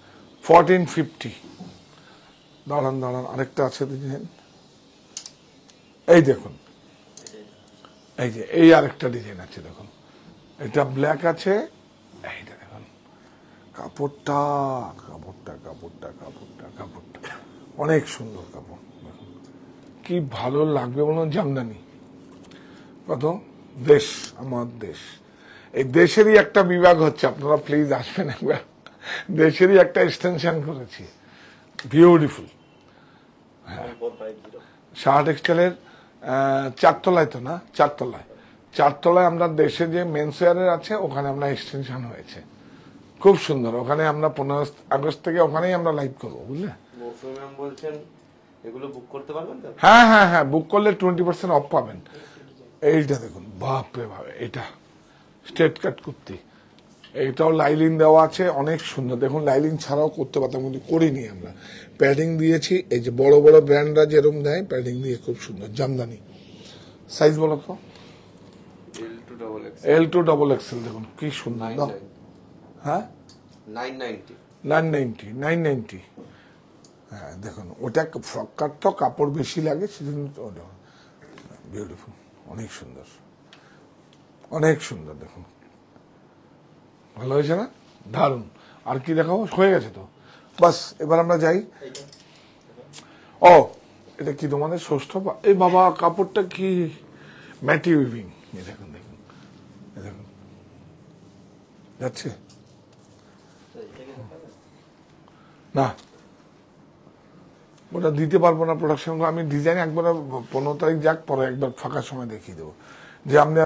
1450। দাঁড়ান দাঁড়ান, আরেকটা আছে ডিজাইন, এই দেখুন, এই যে এই আরেকটা ডিজাইন আছে দেখুন, এটা ব্ল্যাক আছে, এইটা দেখুন কাপড়টা কাপড়টা কাপড়টা কাপড়টা কাপড়টা অনেক সুন্দর কাপড়, দেখুন কি ভালো লাগবে বলুন। জামদানি কত, দেশ আমার দেশ, এই দেশেরই একটা বিভাগ হচ্ছে, আপনারা প্লিজ আসবেন একবার, দেশেরই একটা এক্সটেনশন করেছি, বিউটিফুল। 1450 শাহ টেক্সটাইলের 4 তলায় তো না, 4 তলায়, 4 তলায় আমরা দেশে যে মেন্স ওয়্যারের আছে ওখানে আমরা এক্সটেনশন হয়েছে, খুব সুন্দর। ওখানে আমরা 15 আগস্ট থেকে ওখানেই আমরা লাইভ করবো, বুঝলে। মৌসুমী ম্যাম বলছেন এগুলো বুক করতে পারবেন তো? হ্যাঁ হ্যাঁ হ্যাঁ, বুক করলে 20% অফ পাবেন। এইটা দেখুন, বাপ রে বাপ, এটা স্ট্রেট কাট কুর্তি, এইটাও লাইলিন দেওয়া আছে, অনেক সুন্দর। দেখুন লাইলিন ছাড়াও করতে পারতাম, কিন্তু করিনি আমরা, প্যাডিং দিয়েছি। এই যে বড় বড় ব্র্যান্ডরা যেরকম দেয় প্যাডিং দিয়ে, খুব সুন্দর জামদানি। সাইজ বলো তো? এল to double Excel. L to double Excel, দেখুন কি সুন্দর দাম। হ্যাঁ 990। 990। হ্যাঁ দেখুন, ওটা ফ্রক কাট তো কাপড় বেশি লাগে, সেজন্য বিউটিফুল, অনেক সুন্দর, অনেক সুন্দর। দেখুন ভালো হয়েছে না? দারুণ। আর কি দেখাবো? হয়ে গেছে তো, বাস এবার আমরা যাই। ও এটা কি তোমাদের ষষ্ঠ? এই বাবা, কাপড়টা কি ম্যাটি উইভিং, এই দেখুন দেখুন, এই দেখুন যাচ্ছে না, ওটা দিতে পারবো না প্রোডাকশন। আমি ডিজাইন একবার 15 তারিখ যাক, পরে একবার ফাঁকা সময় দেখিয়ে দেবো যে আপনি